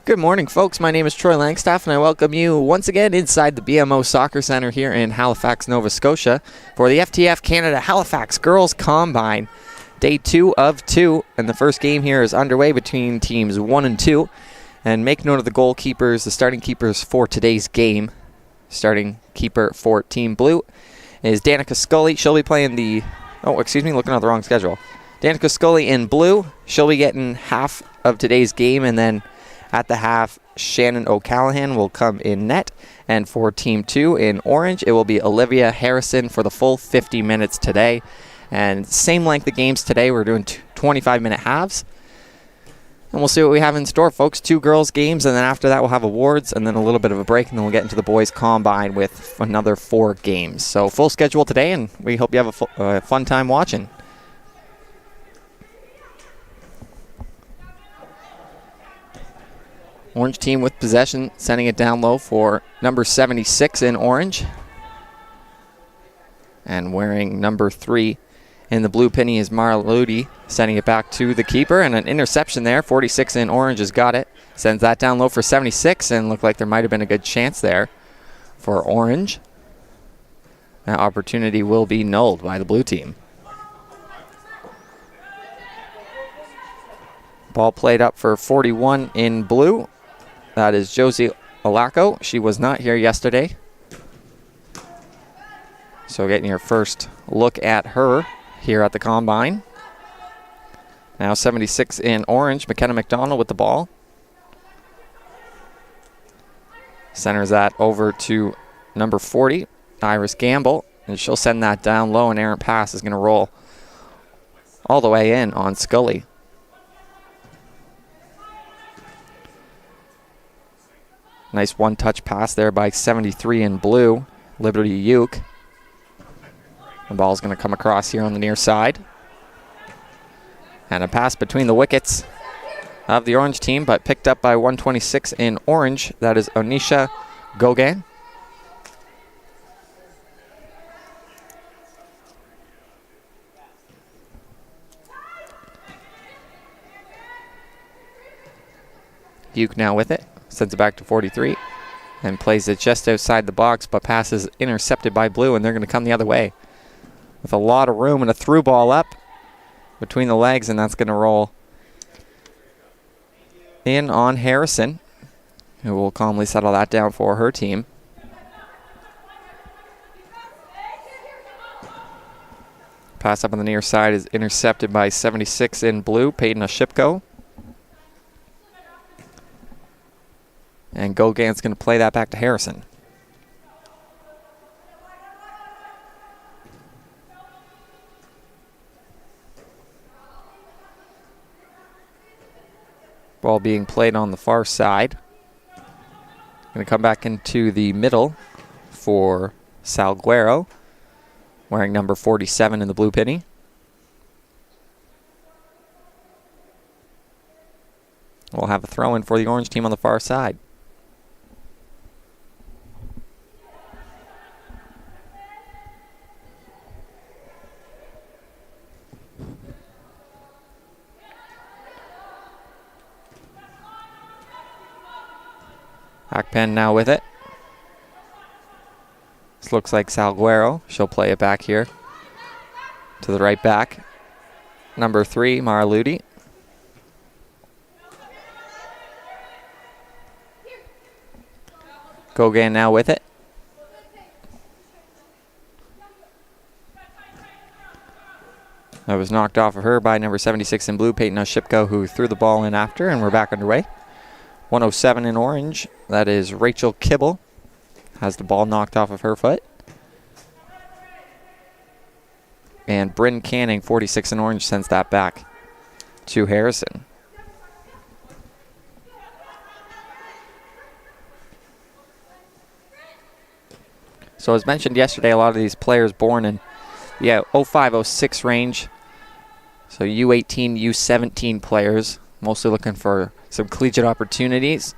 Good morning, folks. My name is Troy Langstaff, and I welcome you once again inside the BMO Soccer Centre here in Halifax, Nova Scotia for the FTF Canada Halifax Girls Combine. Day 2 of 2, and the first game here is underway between teams 1 and 2. And make note of the goalkeepers, the starting keepers for today's game. Starting keeper for Team Blue is Danica Scully. She'll be playing looking at the wrong schedule. Danica Scully in blue. She'll be getting half of today's game, and then at the half, Shannon O'Callaghan will come in net. And for Team 2 in orange, it will be Olivia Harrison for the full 50 minutes today. And same length of games today. We're doing 25-minute halves. And we'll see what we have in store, folks. 2 girls' games, and then after that we'll have awards, and then a little bit of a break, and then we'll get into the boys' combine with another 4 games. So full schedule today, and we hope you have a fun time watching. Orange team with possession, sending it down low for number 76 in orange. And wearing number 3 in the blue penny is Mara Ludi, sending it back to the keeper. And an interception there. 46 in orange has got it. Sends that down low for 76, and looked like there might have been a good chance there for orange. That opportunity will be nulled by the blue team. Ball played up for 41 in blue. That is Josie Olaco. She was not here yesterday. So getting your first look at her here at the Combine. Now 76 in orange, McKenna McDonald with the ball. Centers that over to number 40, Iris Gamble. And she'll send that down low, and errant pass is going to roll all the way in on Scully. Nice one-touch pass there by 73 in blue, Liberty Uke. The ball's going to come across here on the near side. And a pass between the wickets of the orange team, but picked up by 126 in orange. That is Onisha Gauguin. Uke now with it. Sends it back to 43 and plays it just outside the box, but pass is intercepted by blue, and they're going to come the other way with a lot of room and a through ball up between the legs, and that's going to roll in on Harrison, who will calmly settle that down for her team. Pass up on the near side is intercepted by 76 in blue, Peyton Oshipko. And Gauguin's going to play that back to Harrison. Ball being played on the far side. Going to come back into the middle for Salguero, wearing number 47 in the blue penny. We'll have a throw in for the orange team on the far side. Akpen now with it. This looks like Salguero. She'll play it back here to the right back. Number 3, Mara Ludi. Gauguin now with it. That was knocked off of her by number 76 in blue, Peyton Oshipko, who threw the ball in after, and we're back underway. 107 in orange. That is Rachel Kibble. Has the ball knocked off of her foot. And Bryn Canning, 46 in orange, sends that back to Harrison. So as mentioned yesterday, a lot of these players born in 05, 06 range. So U18, U17 players, mostly looking for some collegiate opportunities.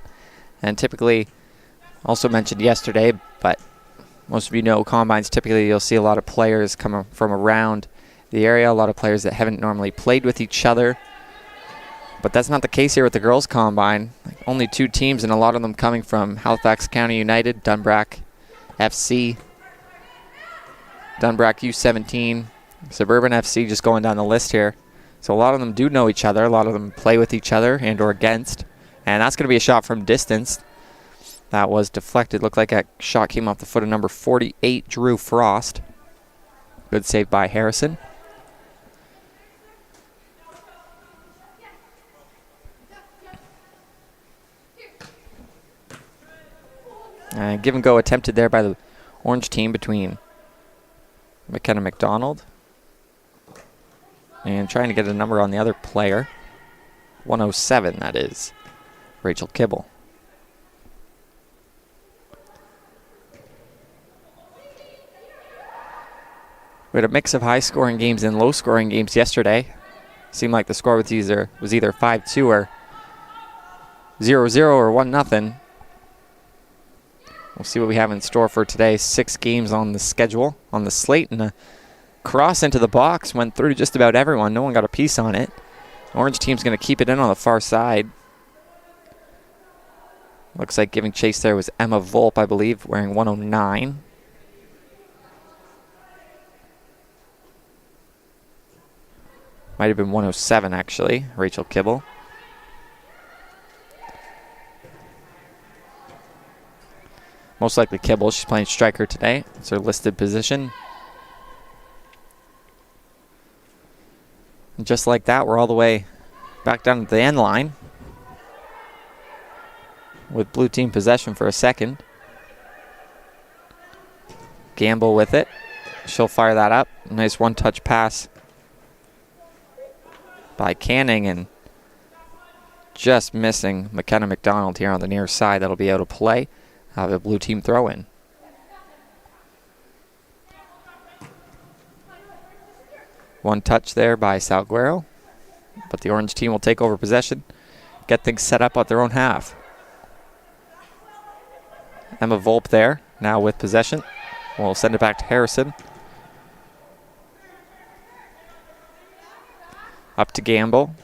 And typically, also mentioned yesterday, but most of you know, combines, typically you'll see a lot of players coming from around the area, a lot of players that haven't normally played with each other. But that's not the case here with the girls' combine. Only 2 teams, and a lot of them coming from Halifax County United, Dunbrack FC, Dunbrack U17, Suburban FC, just going down the list here. So a lot of them do know each other. A lot of them play with each other and or against. And that's going to be a shot from distance. That was deflected. Looked like a shot came off the foot of number 48, Drew Frost. Good save by Harrison. Give and go attempted there by the orange team between McKenna McDonald and trying to get a number on the other player. 107, that is Rachel Kibble. We had a mix of high-scoring games and low-scoring games yesterday. Seemed like the score was either 5-2 or 0-0 or 1-0. We'll see what we have in store for today. 6 games on the schedule, on the slate, and a cross into the box went through just about everyone. No one got a piece on it. Orange team's going to keep it in on the far side. Looks like giving chase there was Emma Volpe, I believe, wearing 109. Might have been 107, actually, Rachel Kibble. Most likely Kibble. She's playing striker today. It's her listed position. And just like that, we're all the way back down to the end line with blue team possession for a second. Gamble with it. She'll fire that up. Nice one-touch pass by Canning, and just missing McKenna McDonald here on the near side. That'll be out of play. Have a blue team throw in. One touch there by Salguero, but the orange team will take over possession, get things set up at their own half. Emma Volpe there, now with possession. We'll send it back to Harrison. Up to Gamble.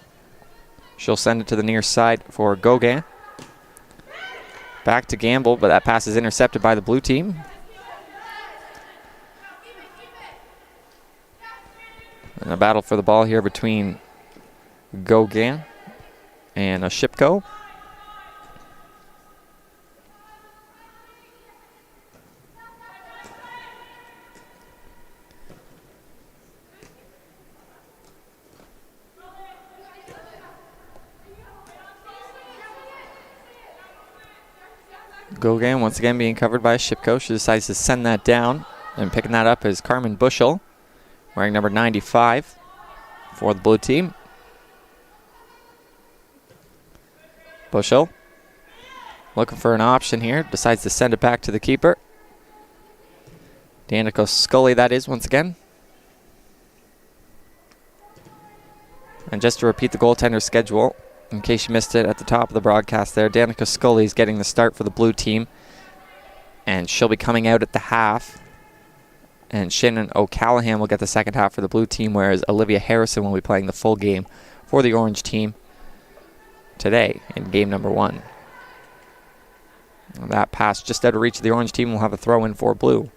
She'll send it to the near side for Gauguin. Back to Gamble, but that pass is intercepted by the blue team. And a battle for the ball here between Gauguin and Shipko. Gauguin once again being covered by Shipko. She decides to send that down, and picking that up is Carmen Bushell, wearing number 95 for the blue team. Bushell looking for an option here, decides to send it back to the keeper. Danica Scully, that is, once again. And just to repeat the goaltender schedule, in case you missed it at the top of the broadcast there, Danica Scully is getting the start for the blue team, and she'll be coming out at the half. And Shannon O'Callahan will get the second half for the blue team, whereas Olivia Harrison will be playing the full game for the orange team today in game number 1. And that pass just out of reach of the orange team will have a throw in for blue.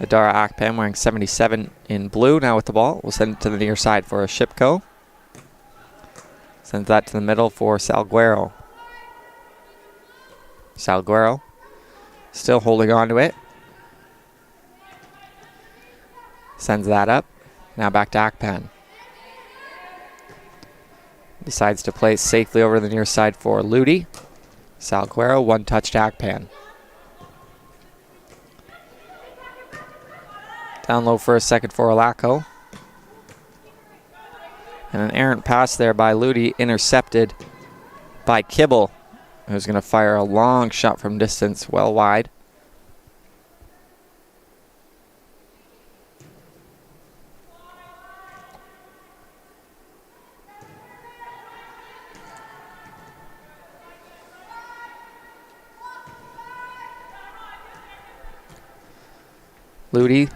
Adara Akpan wearing 77 in blue now with the ball. We'll send it to the near side for a Shipko. Sends that to the middle for Salguero. Salguero still holding on to it. Sends that up. Now back to Akpan. Decides to play safely over the near side for Ludi. Salguero, one touch to Akpan. Down low for a second for Olaco. And an errant pass there by Ludi, intercepted by Kibble. who's going to fire a long shot from distance, well wide. Ludi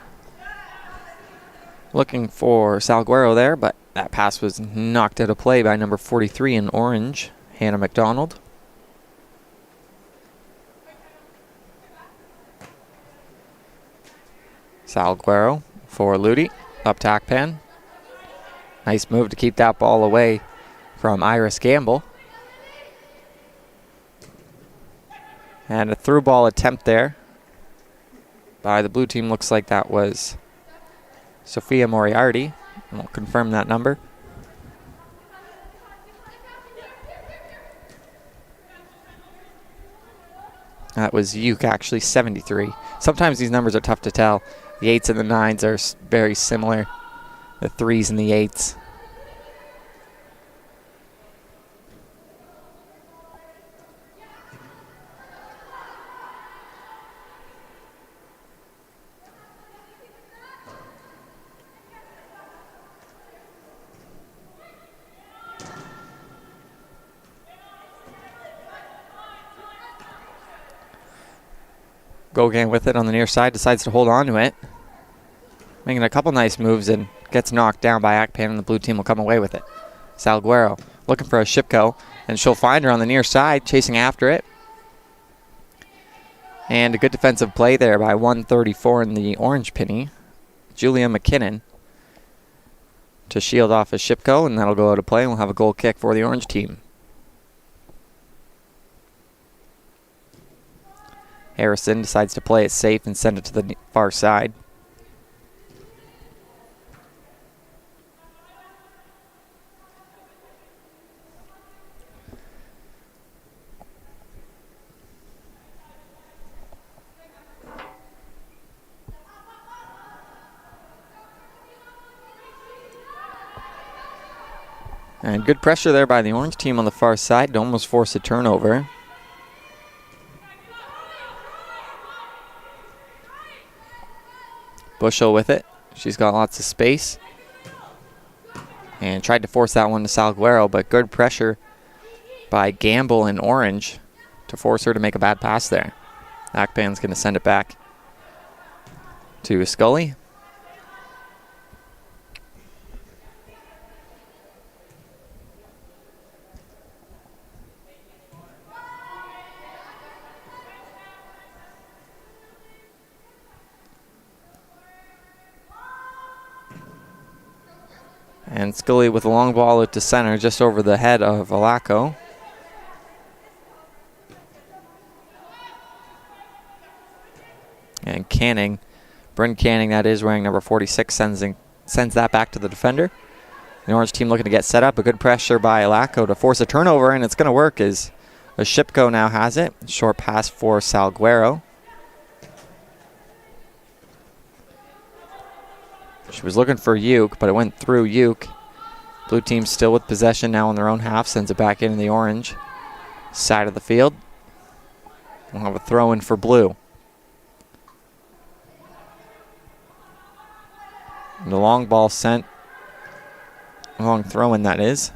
looking for Salguero there, but that pass was knocked out of play by number 43 in orange, Hannah McDonald. Salguero for Ludi, up to Akpan. Nice move to keep that ball away from Iris Gamble. And a through ball attempt there by the blue team. Looks like that was Sophia Moriarty. We'll confirm that number. That was Uke, actually, 73. Sometimes these numbers are tough to tell. The 8s and the 9s are very similar. The 3s and the 8s. Gauguin with it on the near side, decides to hold on to it. Making a couple nice moves and gets knocked down by Akpan, and the blue team will come away with it. Salguero looking for a Shipko, and she'll find her on the near side, chasing after it. And a good defensive play there by 134 in the orange penny, Julia McKinnon, to shield off a Shipko, and that'll go out of play, and we'll have a goal kick for the orange team. Harrison decides to play it safe and send it to the far side. And good pressure there by the orange team on the far side to almost force a turnover. Bushel with it. She's got lots of space. And tried to force that one to Salguero, but good pressure by Gamble in orange to force her to make a bad pass there. Akpan's going to send it back to Scully. And Scully with a long ball out to center, just over the head of Alaco. And Canning, Bryn Canning, that is, wearing number 46, sends that back to the defender. The orange team looking to get set up. A good pressure by Alaco to force a turnover, and it's going to work as a Shipko now has it. Short pass for Salguero. She was looking for Uke, but it went through Uke. Blue team still with possession now in their own half. Sends it back into the orange side of the field. We'll have a throw in for blue. And the long ball sent. Long throw in, that is.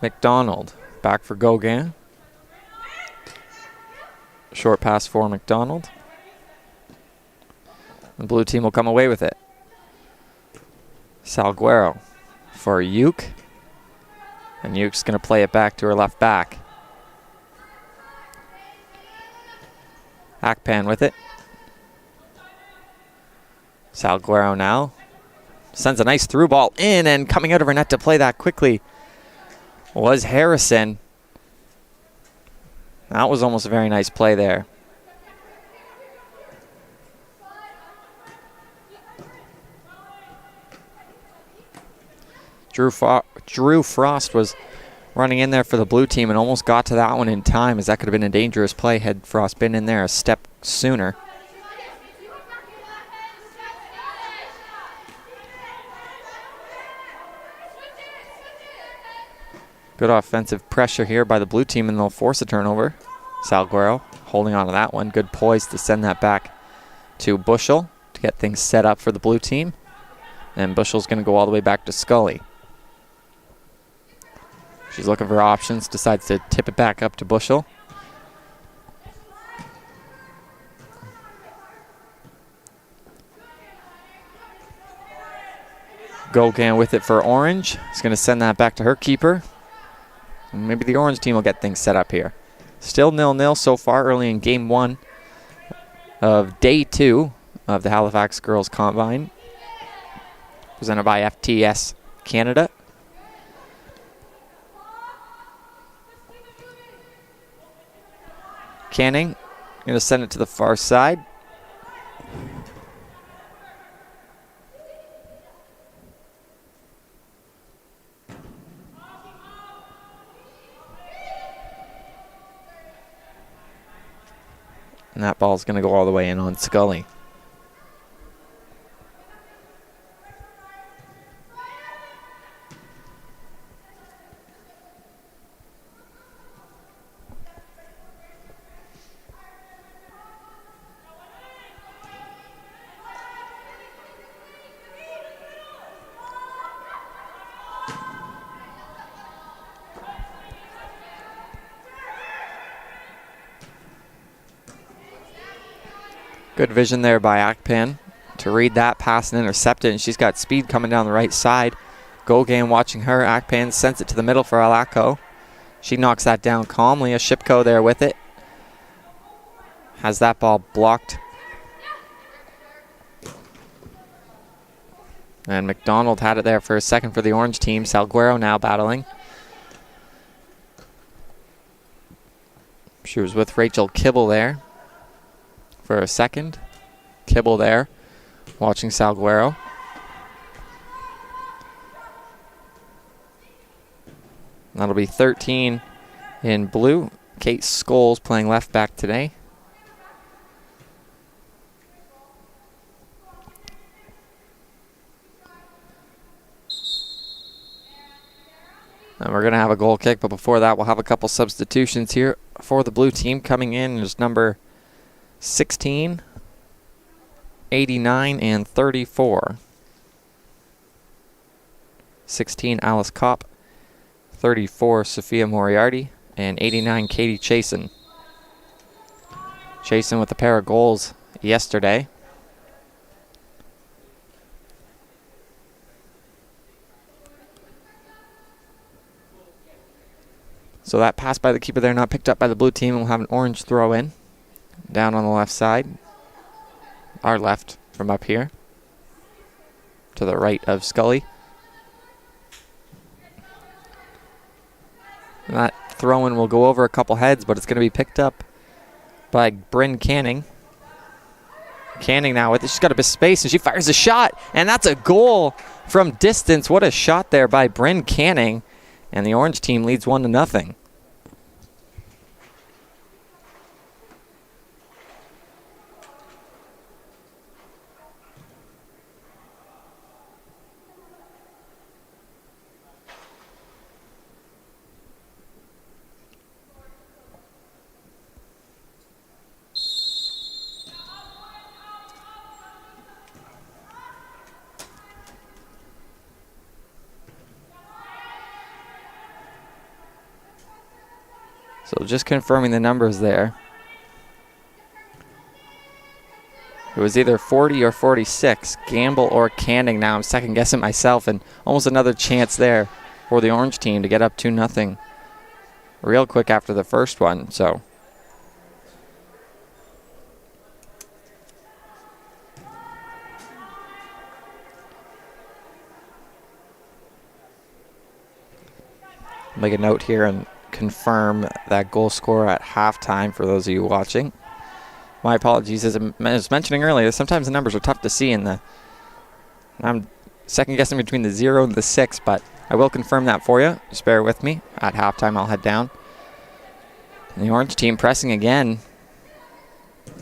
McDonald back for Gauguin. Short pass for McDonald. The blue team will come away with it. Salguero for Uke. And Uke's going to play it back to her left back. Akpan with it. Salguero now sends a nice through ball in, and coming out of her net to play that quickly was Harrison. That was almost a very nice play there. Drew Frost was running in there for the blue team and almost got to that one in time, as that could have been a dangerous play had Frost been in there a step sooner. Good offensive pressure here by the blue team, and they'll force a turnover. Salguero holding on to that one. Good poise to send that back to Bushel to get things set up for the blue team. And Bushel's going to go all the way back to Scully. She's looking for options, decides to tip it back up to Bushel. Gogan with it for Orange. He's going to send that back to her keeper. And maybe the Orange team will get things set up here. Still 0-0 so far early in game 1 of day 2 of the Halifax Girls Combine, presented by FTS Canada. Canning going to send it to the far side. And that ball's going to go all the way in on Scully. Good vision there by Akpan to read that pass and intercept it, and she's got speed coming down the right side. Gogan watching her. Akpan sends it to the middle for Alako. She knocks that down calmly. A Shipko there with it. Has that ball blocked. And McDonald had it there for a second for the Orange team. Salguero now battling. She was with Rachel Kibble there for a second. Kibble there, watching Salguero. That'll be 13 in blue. Kate Scholes playing left back today. And we're going to have a goal kick, but before that, we'll have a couple substitutions here for the blue team. Coming in is number 16, 89, and 34. 16, Alice Kopp. 34, Sophia Moriarty. And 89, Katie Chasen. Chasen with a pair of goals yesterday. So that pass by the keeper there, not picked up by the blue team, and we'll have an Orange throw in. Down on the left side. Our left from up here. To the right of Scully. And that throw-in will go over a couple heads, but it's going to be picked up by Bryn Canning. Canning now with it. She's got a bit of space, and she fires a shot. And that's a goal from distance. What a shot there by Bryn Canning. And the Orange team leads 1-0. So just confirming the numbers there. It was either 40 or 46. Gamble or Canning now. I'm second guessing myself, and almost another chance there for the Orange team to get up 2-0 real quick after the first one. So make a note here and confirm that goal scorer at halftime for those of you watching. My apologies. As I was mentioning earlier, sometimes the numbers are tough to see, I'm second guessing between the 0 and the 6, but I will confirm that for you. Just bear with me. At halftime, I'll head down. And the Orange team pressing again.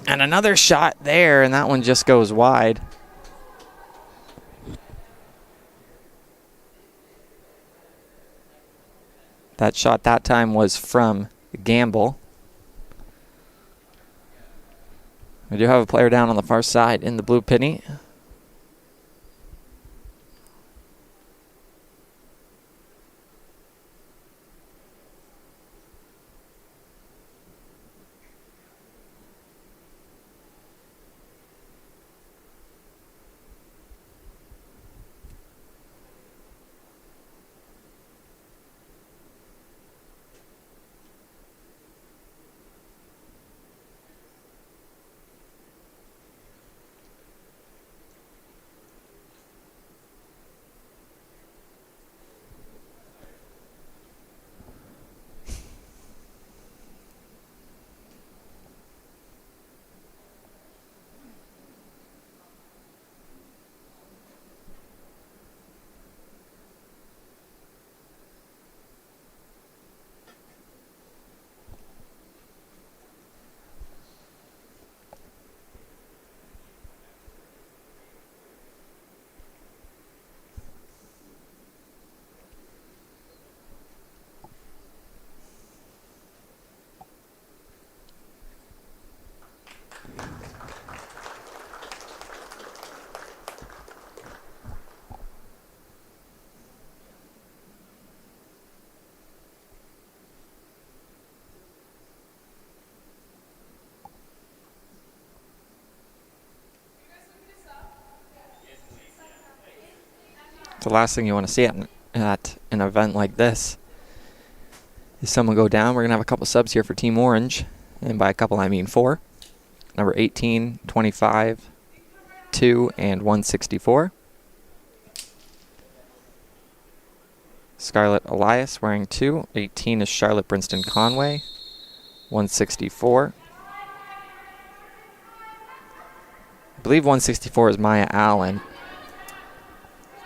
And another shot there, and that one just goes wide. That shot that time was from Gamble. We do have a player down on the far side in the blue penny. The last thing you want to see at an event like this is someone go down. We're going to have a couple subs here for Team Orange. And by a couple, I mean 4. Number 18, 25, 2, and 164. Scarlett Elias wearing 2. 18 is Charlotte Brinston Conway. 164. I believe 164 is Maya Allen.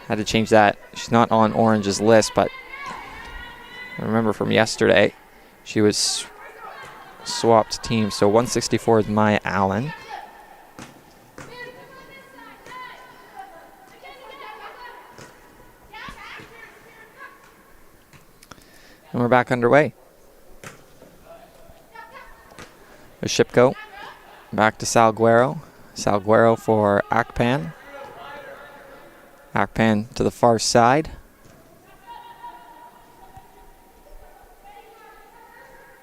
Had to change that. She's not on Orange's list, but I remember from yesterday she was swapped teams. So 164 is Maya Allen. And we're back underway. Shipko back to Salguero. Salguero for Akpan. Akpan to the far side.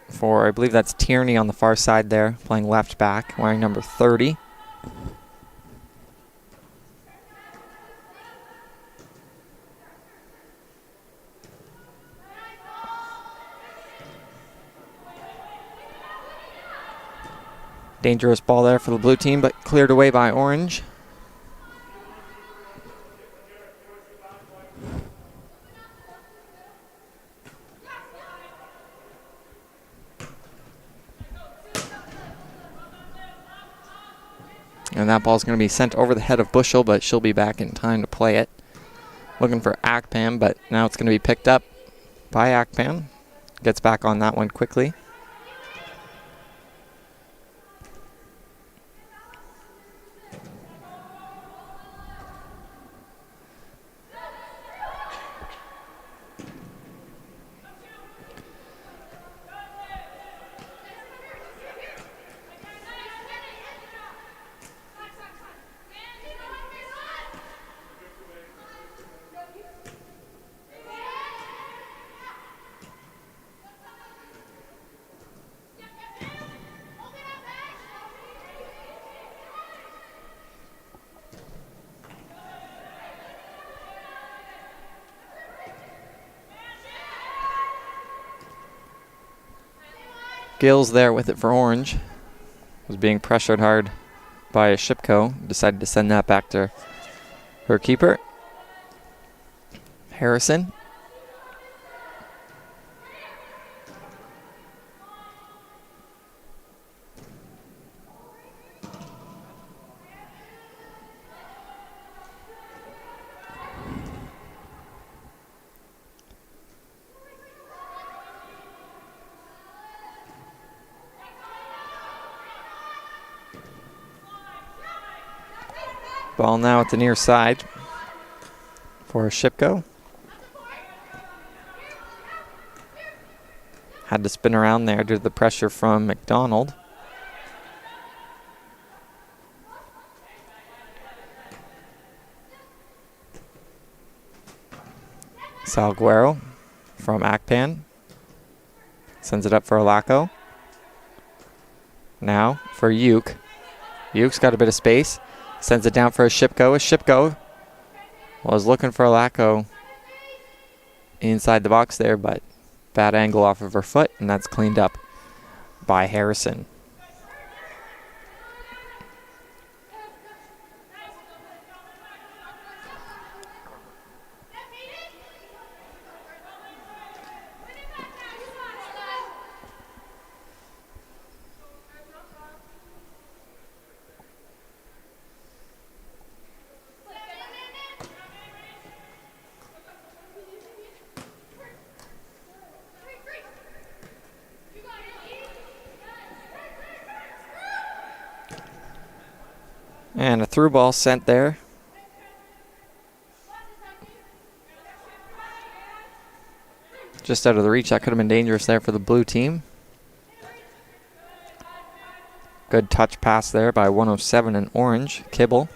For, I believe that's Tierney on the far side there, playing left back, wearing number 30. Dangerous ball there for the blue team, but cleared away by Orange. And that ball's going to be sent over the head of Bushel, but she'll be back in time to play it. Looking for Akpan, but now it's going to be picked up by Akpan. Gets back on that one quickly. Gills there with it for Orange. Was being pressured hard by Shipko. Decided to send that back to her keeper, Harrison. Ball now at the near side for Shipko. Had to spin around there due to the pressure from McDonald. Salguero from Akpan. Sends it up for Alaco. Now for Uke. Uke's got a bit of space. Sends it down for a Shipko. Was looking for Alaco inside the box there, but bad angle off of her foot, and that's cleaned up by Harrison. And a through ball sent there. Just out of the reach. That could have been dangerous there for the blue team. Good touch pass there by 107 in orange, Kibble.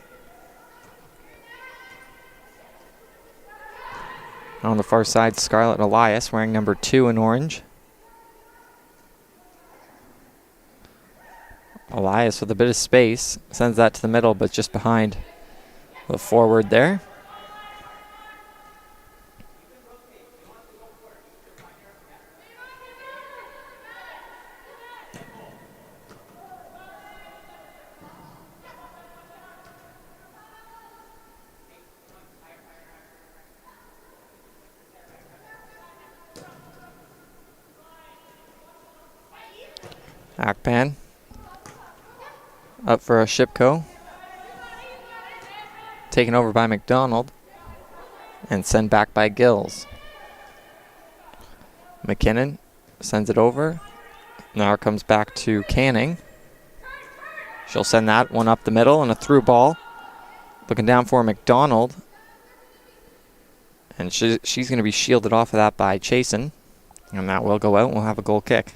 On the far side, Scarlett Elias wearing number 2 in orange. Elias with a bit of space, sends that to the middle, but just behind the forward there. Akpan. Up for a Shipko. Taken over by McDonald. And sent back by Gills. McKinnon sends it over. Now it comes back to Canning. She'll send that one up the middle and a through ball. Looking down for McDonald. And she's going to be shielded off of that by Chasen. And that will go out and we'll have a goal kick.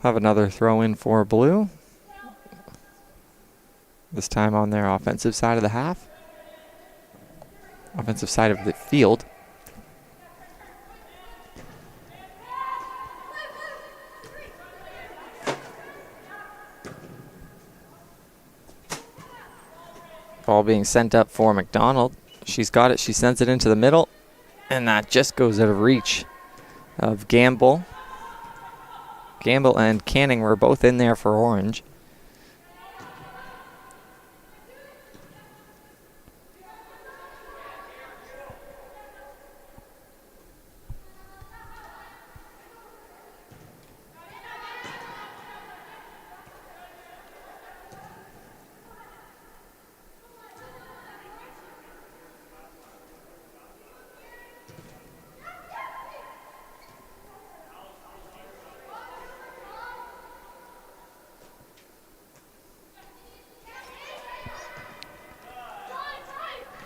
Have another throw in for blue. This time on their offensive side of the half. Offensive side of the field. Ball being sent up for McDonald. She's got it. She sends it into the middle. And that just goes out of reach of Gamble. Gamble and Canning were both in there for orange.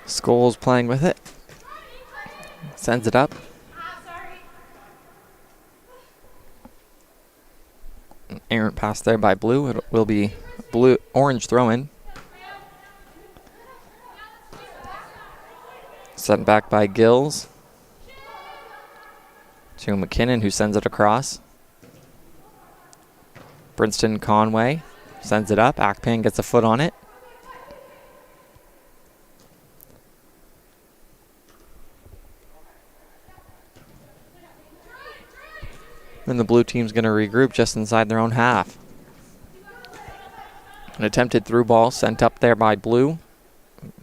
Scholes playing with it. Sends it up. An errant pass there by Blue. It will be orange throw-in. Sent back by Gills. To McKinnon, who sends it across. Princeton Conway sends it up. Akpan gets a foot on it. And the blue team's going to regroup just inside their own half. An attempted through ball sent up there by Blue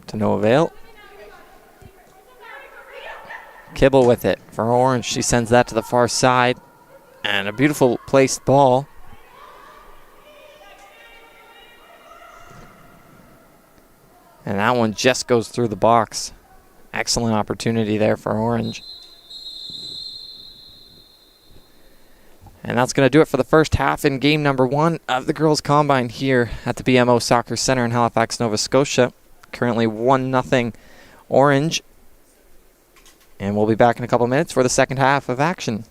to no avail. Kibble with it for Orange. She sends that to the far side. And a beautiful placed ball. And that one just goes through the box. Excellent opportunity there for Orange. And that's going to do it for the first half in game number 1 of the Girls Combine here at the BMO Soccer Center in Halifax, Nova Scotia. Currently 1-0 Orange. And we'll be back in a couple minutes for the second half of action.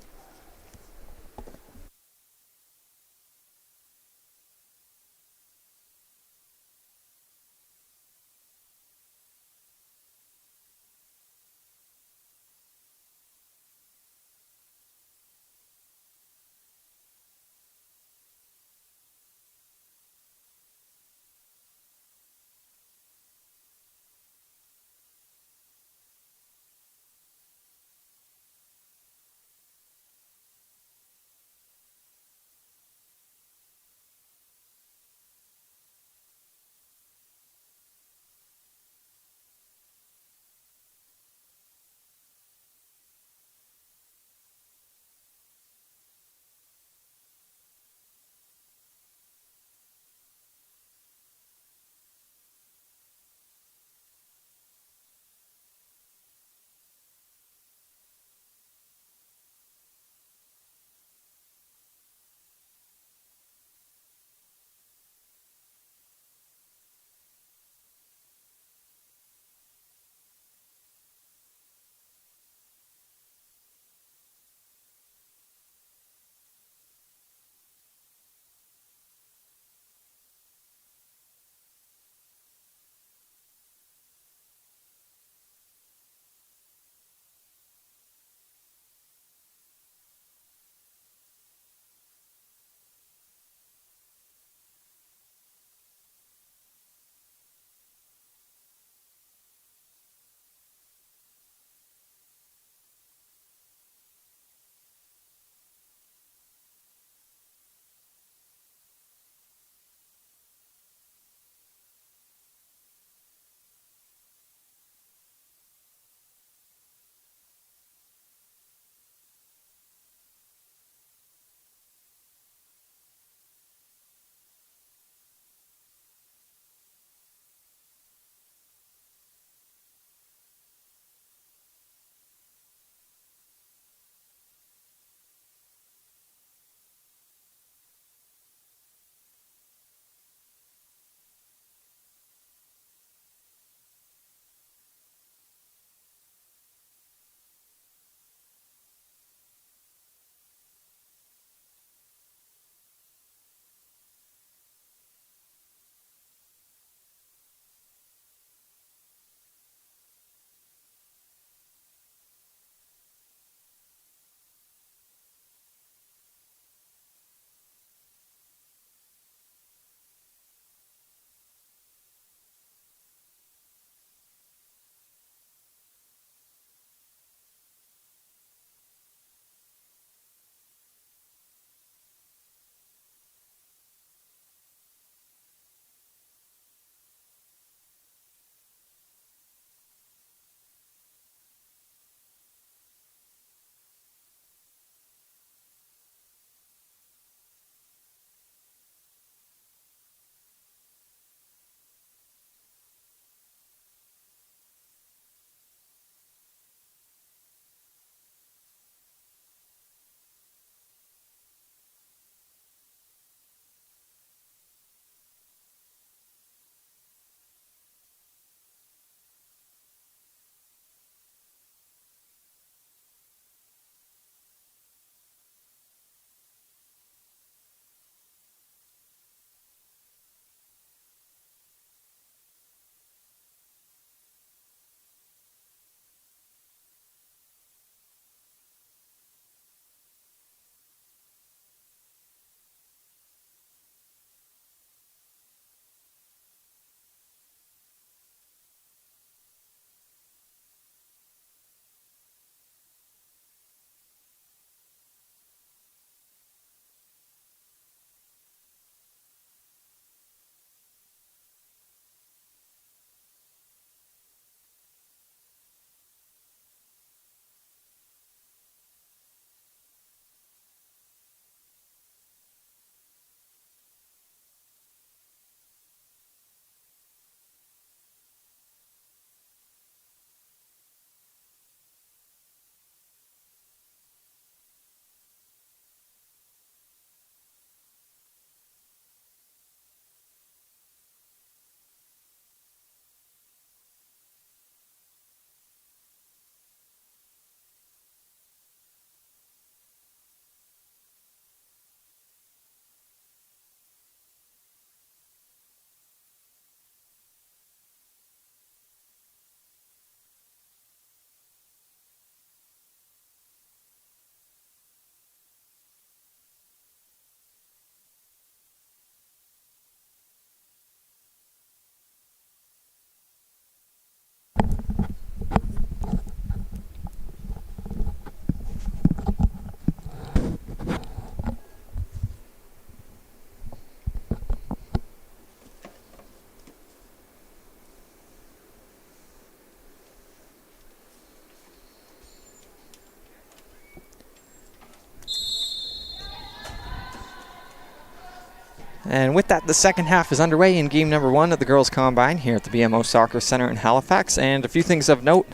And with that, the second half is underway in game number 1 of the Girls Combine here at the BMO Soccer Center in Halifax. And a few things of note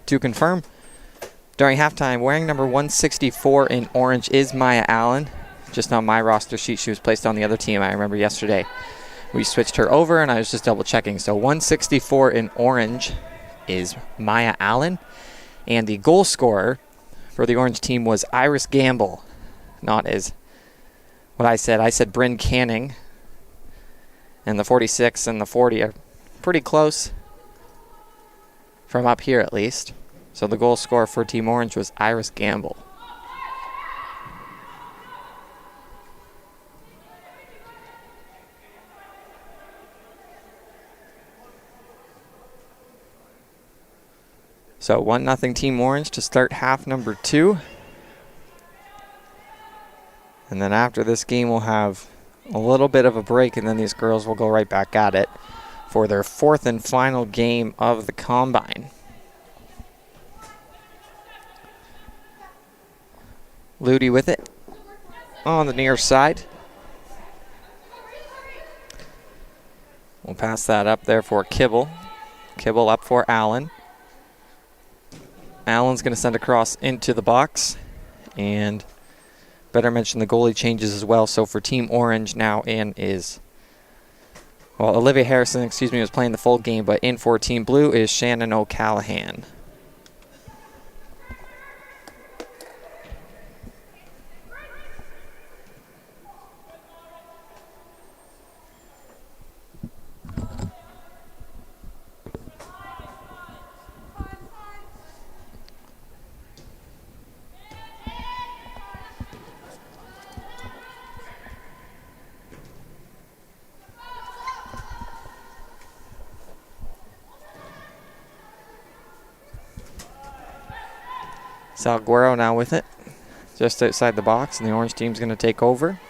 to confirm. During halftime, wearing number 164 in orange is Maya Allen. Just on my roster sheet, she was placed on the other team. I remember yesterday we switched her over, and I was just double checking. So 164 in orange is Maya Allen. And the goal scorer for the orange team was Iris Gamble. Not as what I said. I said Bryn Canning. And the 46 and the 40 are pretty close from up here at least. So the goal scorer for Team Orange was Iris Gamble. So 1-0 Team Orange to start half number 2. And then after this game, we'll have a little bit of a break, and then these girls will go right back at it for their 4th and final game of the Combine. Ludi with it on the near side. We'll pass that up there for Kibble. Kibble up for Allen. Allen's going to send across into the box, and better mention the goalie changes as well. So for Team Orange now in is, well, Olivia Harrison, was playing the full game, but in for Team Blue is Shannon O'Callahan. Salguero now with it, just outside the box, and the orange team's going to take over.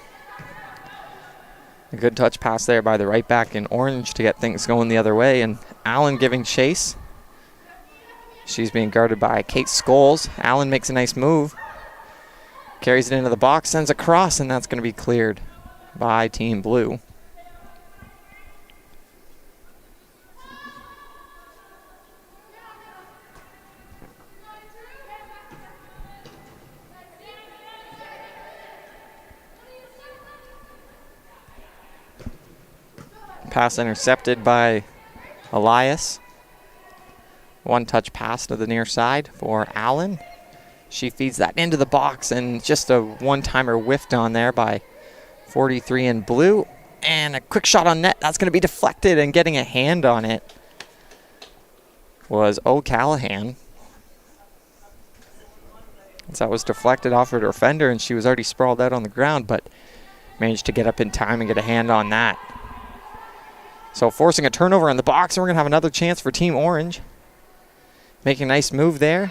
A good touch pass there by the right back in orange to get things going the other way, and Allen giving chase. She's being guarded by Kate Scholes. Allen makes a nice move, carries it into the box, sends a cross, and that's going to be cleared by Team Blue. Pass intercepted by Elias. One-touch pass to the near side for Allen. She feeds that into the box, and just a one-timer whiffed on there by 43 in blue. And a quick shot on net. That's going to be deflected, and getting a hand on it was O'Callahan. So that was deflected off her defender, and she was already sprawled out on the ground, but managed to get up in time and get a hand on that. So forcing a turnover in the box, and we're going to have another chance for Team Orange. Making a nice move there.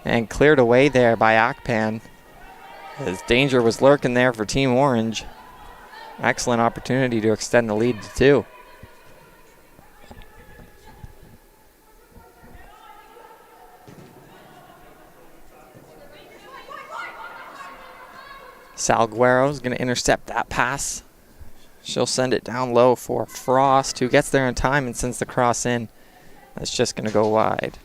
And cleared away there by Akpan. As danger was lurking there for Team Orange. Excellent opportunity to extend the lead to 2. Salguero's going to intercept that pass. She'll send it down low for Frost, who gets there in time and sends the cross in. That's just going to go wide.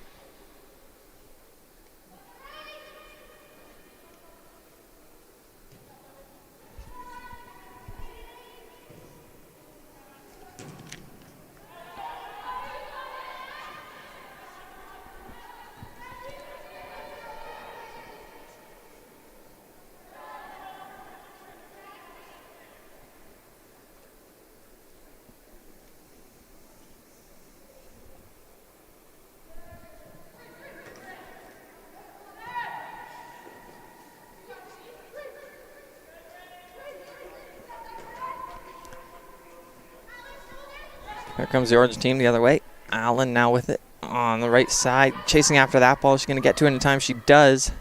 Here comes the orange team the other way. Allen now with it on the right side. Chasing after that ball. She's going to get to it in time. She does.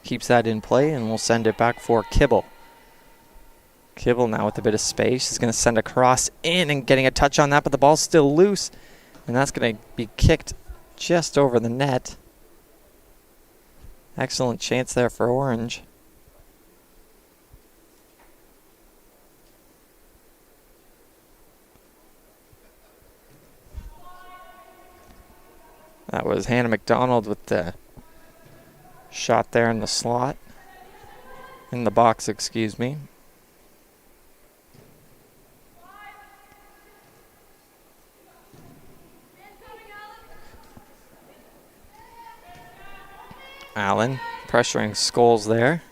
Keeps that in play, and we'll send it back for Kibble. Kibble now with a bit of space. She's going to send a cross in and getting a touch on that, but the ball's still loose. And that's going to be kicked just over the net. Excellent chance there for Orange. That was Hannah McDonald with the shot there in the slot. In the box, excuse me. Allen pressuring Scholes there.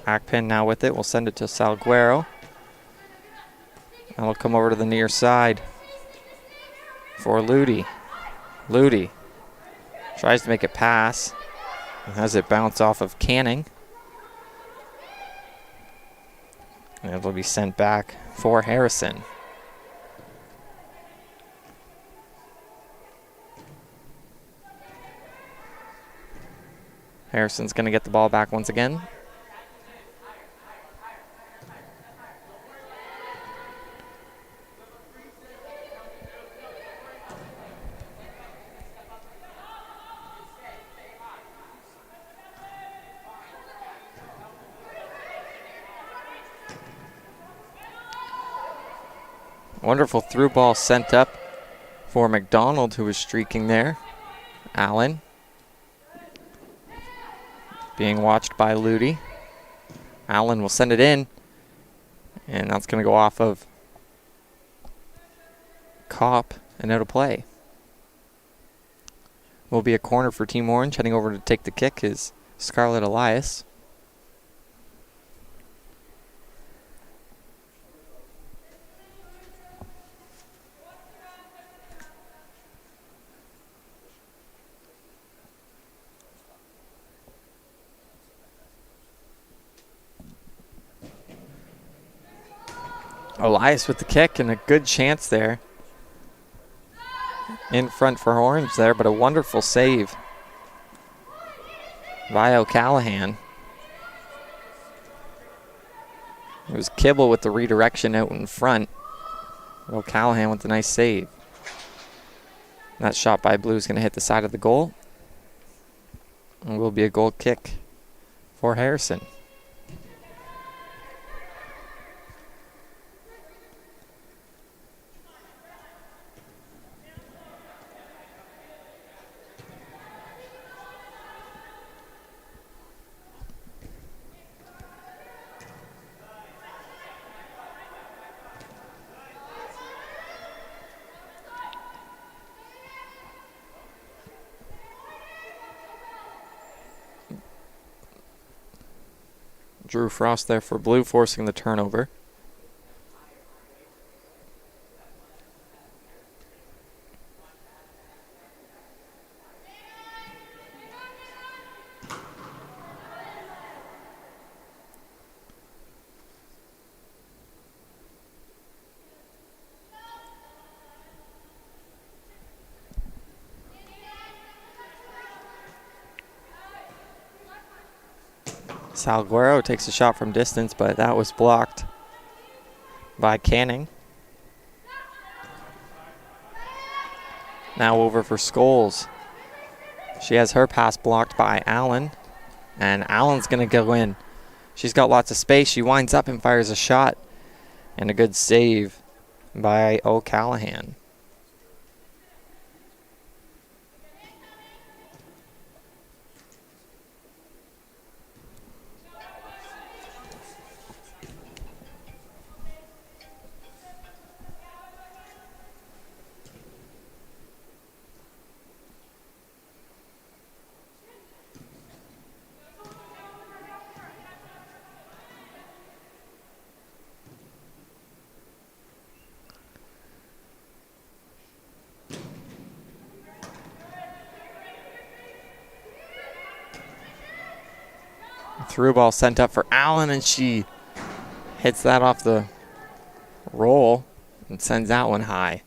Akpin now with it. We'll send it to Salguero. And we'll come over to the near side for Ludi. Ludi tries to make it pass. And has it bounce off of Canning. And it'll be sent back for Harrison. Harrison's going to get the ball back once again. Wonderful through ball sent up for McDonald, who was streaking there. Allen being watched by Ludi. Allen will send it in, and that's going to go off of Kopp and out of play. Will be a corner for Team Orange. Heading over to take the kick is Scarlett Elias. Elias with the kick and a good chance there. In front for Orange there, but a wonderful save by O'Callahan. It was Kibble with the redirection out in front. O'Callahan with a nice save. That shot by Blue is going to hit the side of the goal. And will be a goal kick for Harrison. Drew Frost there for Blue, forcing the turnover. Salguero takes a shot from distance, but that was blocked by Canning. Now over for Scholes. She has her pass blocked by Allen, and Allen's going to go in. She's got lots of space. She winds up and fires a shot, and a good save by O'Callahan. Through ball sent up for Allen, and she hits that off the roll and sends that one high.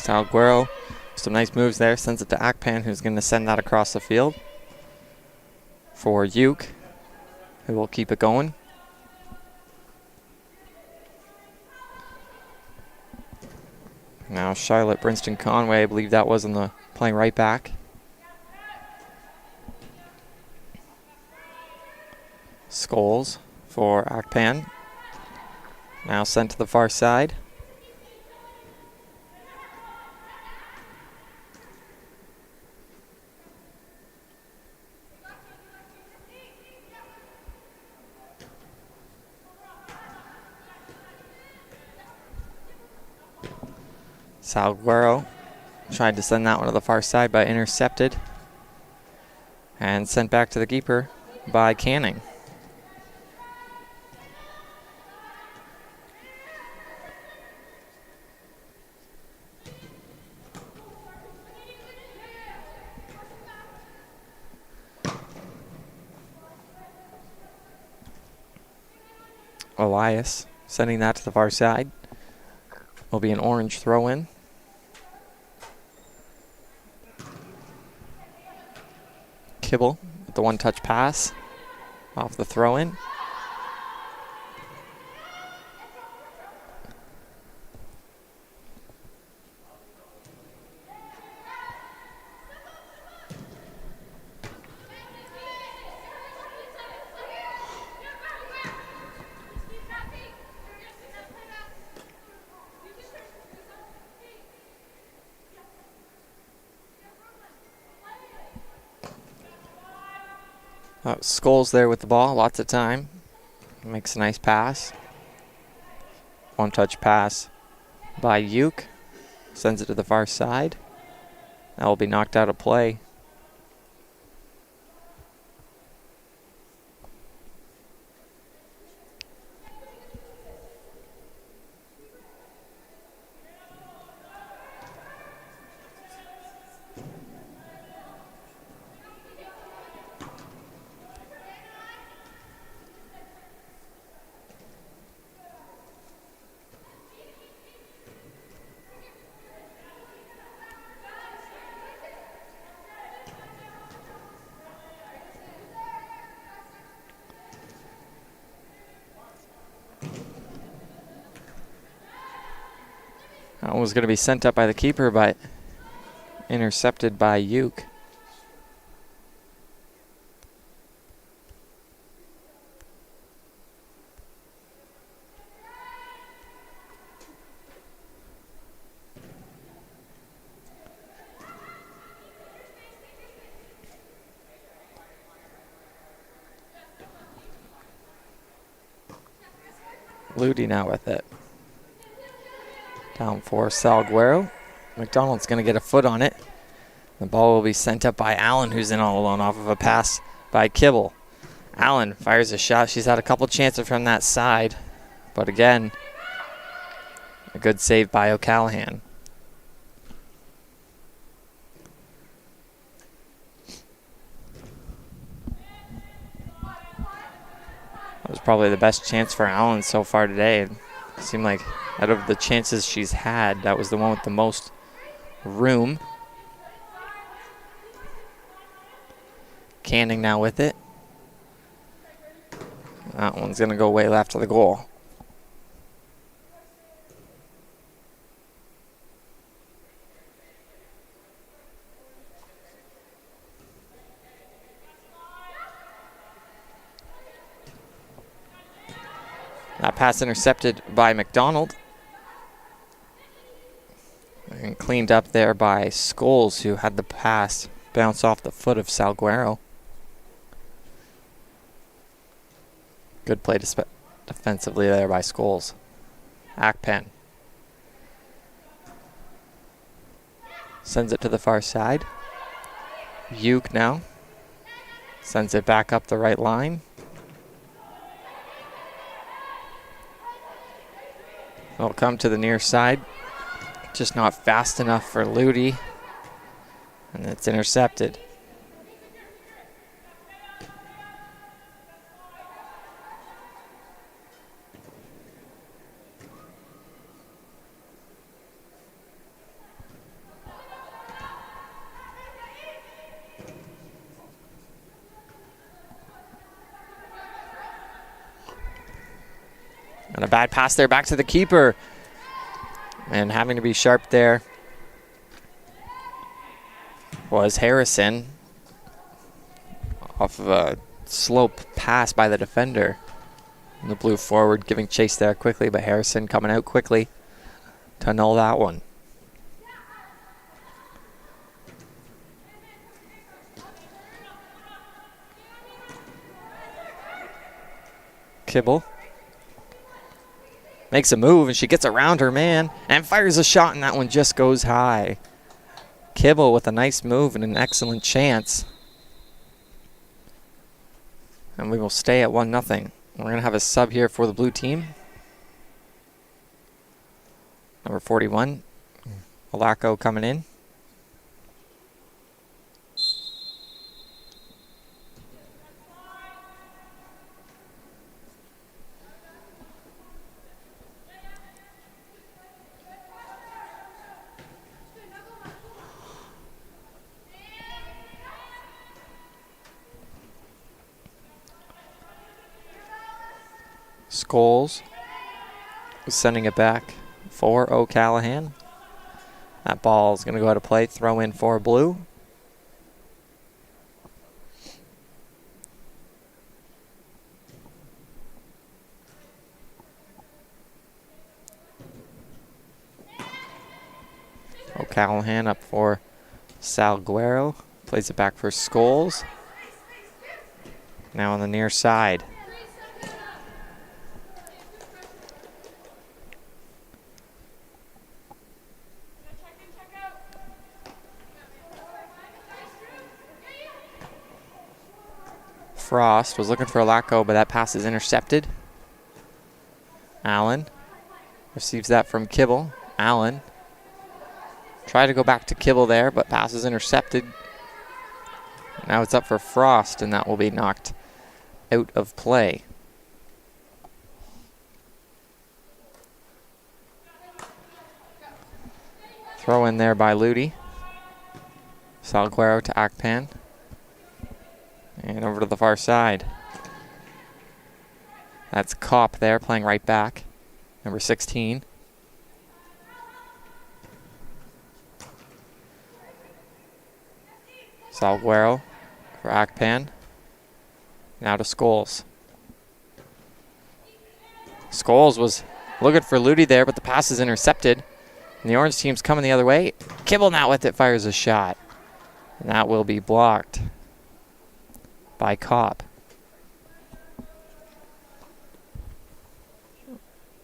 Salguero, some nice moves there. Sends it to Akpan, who's going to send that across the field for Uke, who will keep it going. Now Charlotte Brinston Conway, I believe that was playing right back. Scholes for Akpan. Now sent to the far side. Salguero tried to send that one to the far side, but intercepted and sent back to the keeper by Canning. Elias sending that to the far side. Will be an orange throw-in. Kibble with the one-touch pass off the throw-in. Scholes there with the ball, lots of time. Makes a nice pass. One-touch pass by Uke. Sends it to the far side. That will be knocked out of play. That was going to be sent up by the keeper, but intercepted by Uke. Ludi now with it. Down for Salguero. McDonald's going to get a foot on it. The ball will be sent up by Allen, who's in all alone off of a pass by Kibble. Allen fires a shot. She's had a couple chances from that side. But again, a good save by O'Callahan. That was probably the best chance for Allen so far today. It seemed like out of the chances she's had, that was the one with the most room. Canning now with it. That one's going to go way left of the goal. That pass intercepted by McDonald. And cleaned up there by Scholes, who had the pass bounce off the foot of Salguero. Good play defensively there by Scholes. Akpan sends it to the far side. Uke now sends it back up the right line. It'll come to the near side. Just not fast enough for Ludi. And it's intercepted. And a bad pass there back to the keeper. And having to be sharp there was Harrison off of a slope pass by the defender. And the blue forward giving chase there quickly, but Harrison coming out quickly to annul that one. Kibble makes a move, and she gets around her man and fires a shot, and that one just goes high. Kibble with a nice move and an excellent chance. And we will stay at 1-0. We're going to have a sub here for the blue team. Number 41, Alako coming in. Scholes is sending it back for O'Callahan. That ball is going to go out of play. Throw in for blue. O'Callahan up for Salguero. Plays it back for Scholes. Now on the near side. Frost was looking for Alako, but that pass is intercepted. Allen receives that from Kibble. Allen tried to go back to Kibble there, but pass is intercepted. Now it's up for Frost, and that will be knocked out of play. Throw in there by Ludi. Salguero to Akpan. And over to the far side. That's Kopp there playing right back. Number 16. Salguero for Akpan. Now to Scholes. Scholes was looking for Ludi there, but the pass is intercepted. And the orange team's coming the other way. Kibble now with it, fires a shot. And that will be blocked by Kopp.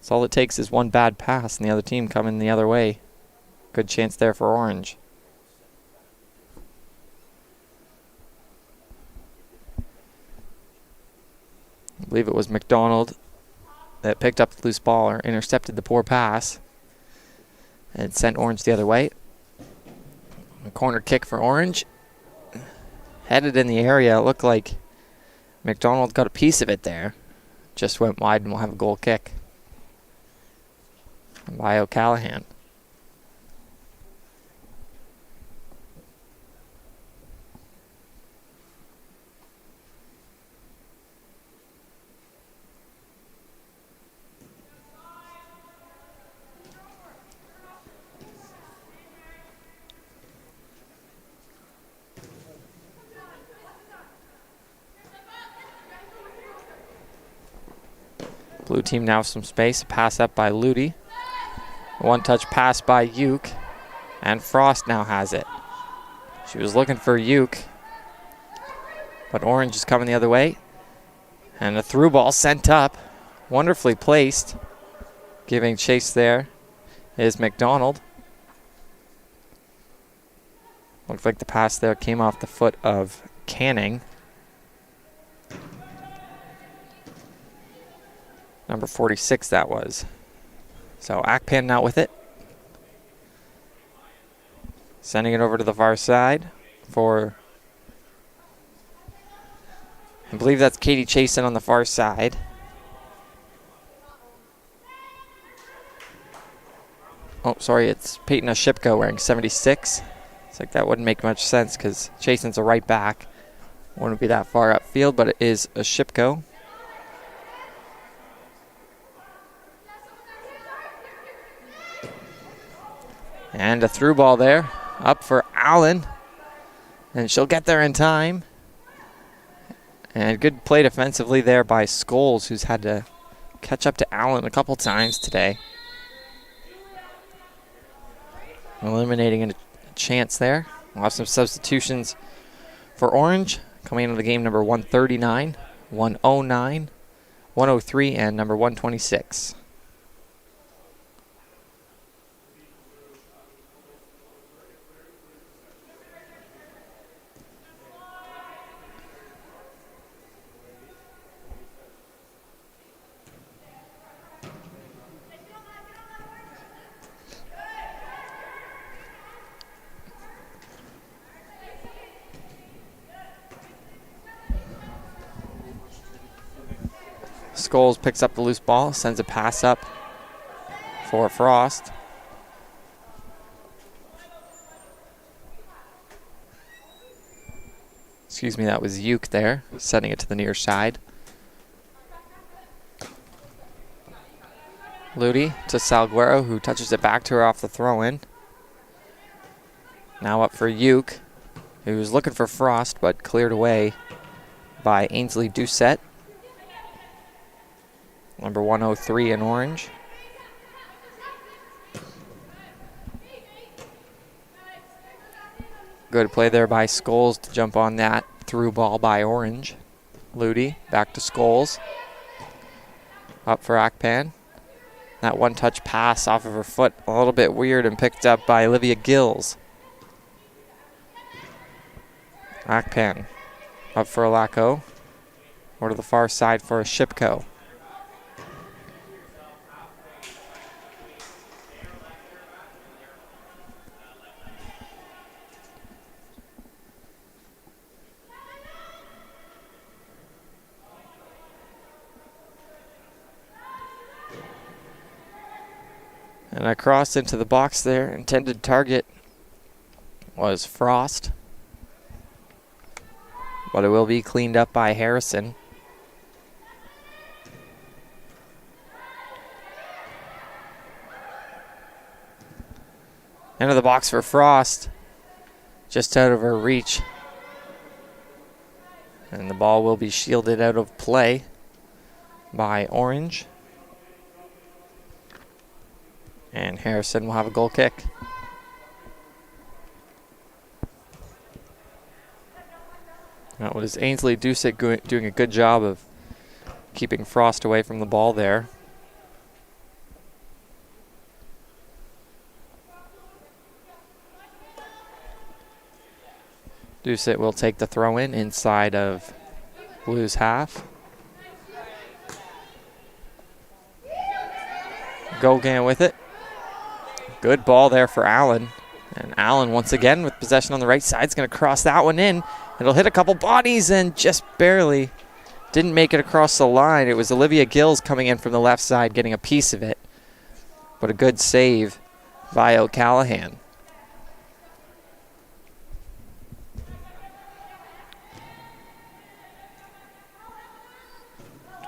So all it takes is one bad pass and the other team coming the other way. Good chance there for orange. I believe it was McDonald that picked up the loose ball or intercepted the poor pass and sent orange the other way. A corner kick for orange. Headed in the area. It looked like McDonald got a piece of it there. Just went wide, and we'll have a goal kick by O'Callahan. Blue team now some space. Pass up by Ludi. One-touch pass by Uke. And Frost now has it. She was looking for Uke. But orange is coming the other way. And a through ball sent up. Wonderfully placed. Giving chase there is McDonald. Looks like the pass there came off the foot of Canning. Number 46 that was. So Akpan now with it. Sending it over to the far side for, I believe that's Katie Chasen on the far side. Oh, sorry, it's Peyton Oshipko wearing 76. It's like that wouldn't make much sense because Chasen's a right back. Wouldn't be that far upfield, but it is Oshipko. And a through ball there, up for Allen. And she'll get there in time. And good play defensively there by Scholes, who's had to catch up to Allen a couple times today. Eliminating a chance there. We'll have some substitutions for Orange. Coming into the game, number 139, 109, 103, and number 126. Scholes picks up the loose ball, sends a pass up for Frost. Excuse me, that was Uke there, sending it to the near side. Ludi to Salguero, who touches it back to her off the throw-in. Now up for Uke, who's looking for Frost, but cleared away by Ainsley Doucette. Number 103 in Orange. Good play there by Scholes to jump on that through ball by Orange. Ludi back to Scholes. Up for Akpan. That one-touch pass off of her foot, a little bit weird, and picked up by Olivia Gills. Akpan up for Alaco. Or to the far side for a Shipko. And I crossed into the box there. Intended target was Frost. But it will be cleaned up by Harrison. Into the box for Frost. Just out of her reach. And the ball will be shielded out of play by Orange. And Harrison will have a goal kick. That was Ainsley Doucette doing a good job of keeping Frost away from the ball there. Doucette will take the throw in inside of Blue's half. Gogan with it. Good ball there for Allen. And Allen once again with possession on the right side is going to cross that one in. It'll hit a couple bodies and just barely didn't make it across the line. It was Olivia Gills coming in from the left side getting a piece of it. But a good save by O'Callahan.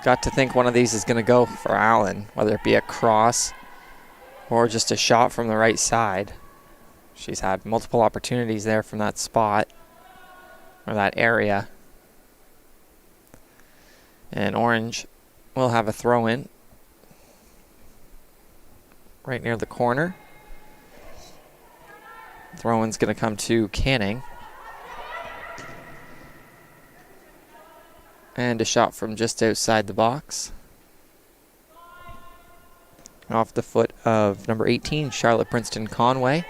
Got to think one of these is going to go for Allen, whether it be a cross or just a shot from the right side. She's had multiple opportunities there from that spot or that area. And Orange will have a throw in right near the corner. Throw in's going to come to Canning. And a shot from just outside the box. Off the foot of number 18, Charlotte Princeton Conway.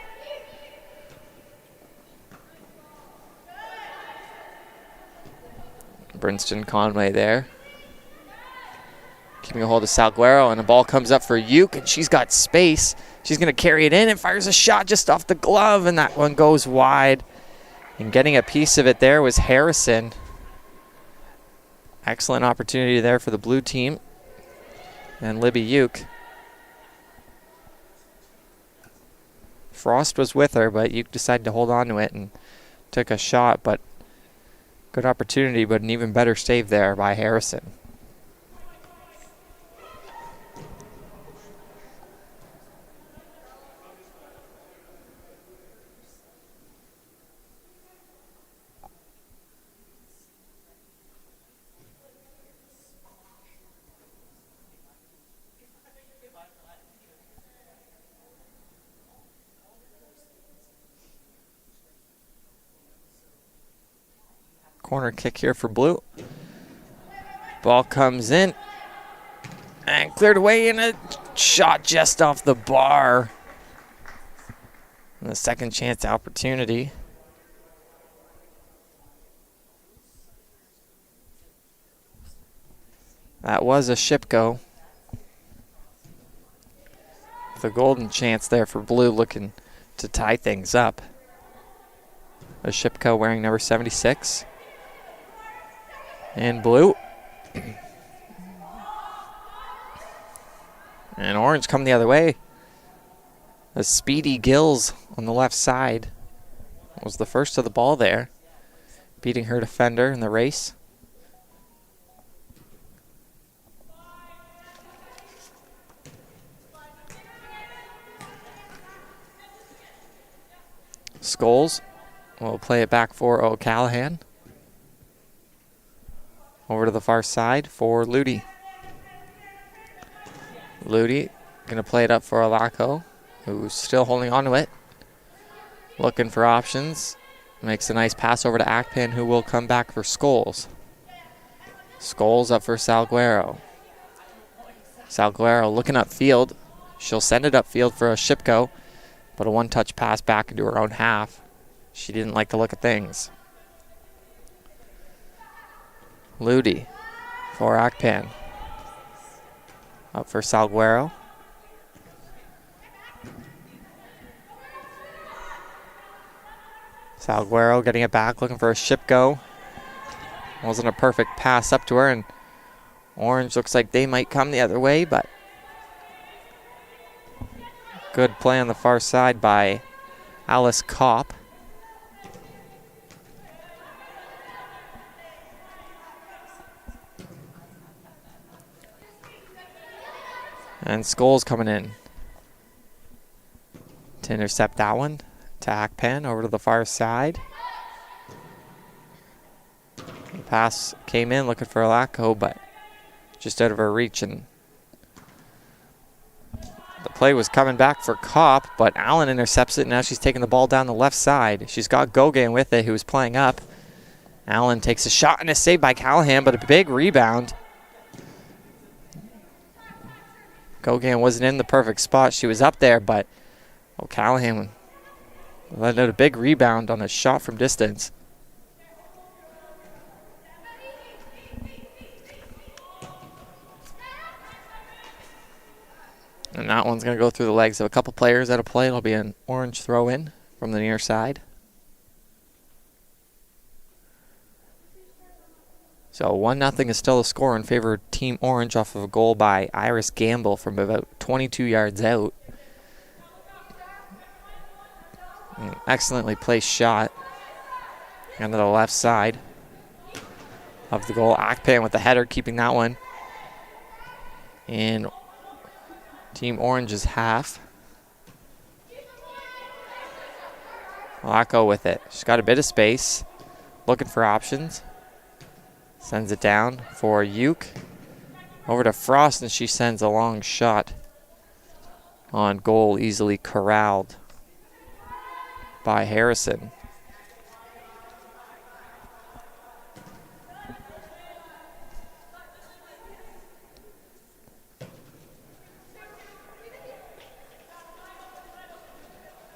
Princeton Conway there. Keeping a hold of Salguero, and the ball comes up for Uke, and she's got space. She's going to carry it in and fires a shot just off the glove, and that one goes wide. And getting a piece of it there was Harrison. Excellent opportunity there for the blue team. And Libby Uke. Frost was with her, but Uke decided to hold on to it and took a shot. But good opportunity, but an even better save there by Harrison. corner kick here for Blue. Ball comes in and cleared away, and a shot just off the bar. And the second chance opportunity. That was a ship go. The golden chance there for Blue, looking to tie things up. A Shipko wearing number 76. And Blue. And Orange come the other way. A speedy Gills on the left side was the first of the ball there, beating her defender in the race. Scholes will play it back for O'Callahan. Over to the far side for Ludi. Ludi going to play it up for Alaco, who's still holding on to it. Looking for options. Makes a nice pass over to Akpan, who will come back for Scholes. Scholes up for Salguero. Salguero looking upfield. She'll send it upfield for a Shipko, but a one-touch pass back into her own half. She didn't like the look of things. Ludi for Akpan. Up for Salguero. Salguero getting it back, looking for a Shipko. Wasn't a perfect pass up to her, and Orange looks like they might come the other way, but good play on the far side by Alice Kopp. And Scholes coming in to intercept that one. To Akpan over to the far side. The pass came in looking for Alaco, but just out of her reach, and the play was coming back for Kopp, but Allen intercepts it, and now she's taking the ball down the left side. She's got Gogan with it, who's playing up. Allen takes a shot and a save by Callahan, but a big rebound. Gogan wasn't in the perfect spot. She was up there, but Callahan let out a big rebound on a shot from distance. And that one's going to go through the legs of a couple players at a play. It'll be an Orange throw in from the near side. So 1-0 is still the score in favor of Team Orange off of a goal by Iris Gamble from about 22 yards out. An excellently placed shot onto the left side of the goal. Akpan with the header, keeping that one in Team Orange's half. Alaco with it. She's got a bit of space, looking for options. Sends it down for Uke. Over to Frost, and she sends a long shot on goal, easily corralled by Harrison.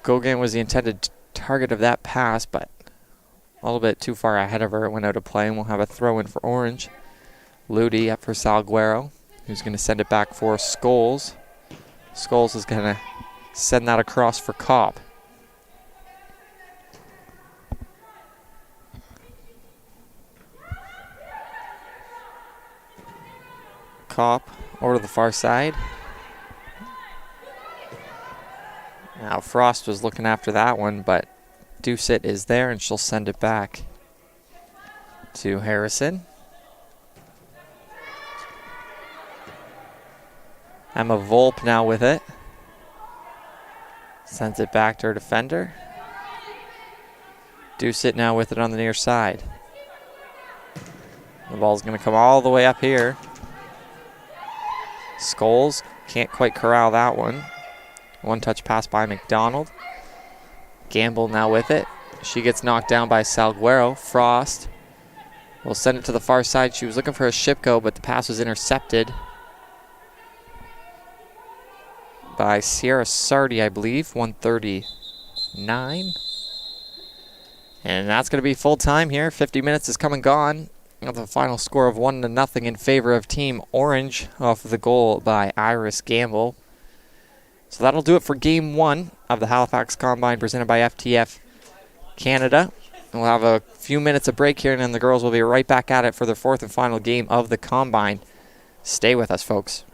Gogan was the intended target of that pass, but a little bit too far ahead of her. It went out of play, and we'll have a throw in for Orange. Ludi up for Salguero, who's going to send it back for Scholes. Scholes is going to send that across for Kopp. Kopp over to the far side. Now Frost was looking after that one, but Doucette is there, and she'll send it back to Harrison. Emma Volpe now with it. Sends it back to her defender. Doucette now with it on the near side. The ball's going to come all the way up here. Scholes can't quite corral that one. One-touch pass by McDonald. Gamble now with it. She gets knocked down by Salguero. Frost will send it to the far side. She was looking for a Shipko, but the pass was intercepted by Sierra Sardi, I believe, 139. And that's going to be full time here. 50 minutes is come and gone. With a final score of 1-0 in favor of Team Orange off of the goal by Iris Gamble. So that'll do it for Game 1 of the Halifax Combine presented by FTF Canada. We'll have a few minutes of break here, and then the girls will be right back at it for their fourth and final game of the Combine. Stay with us, folks.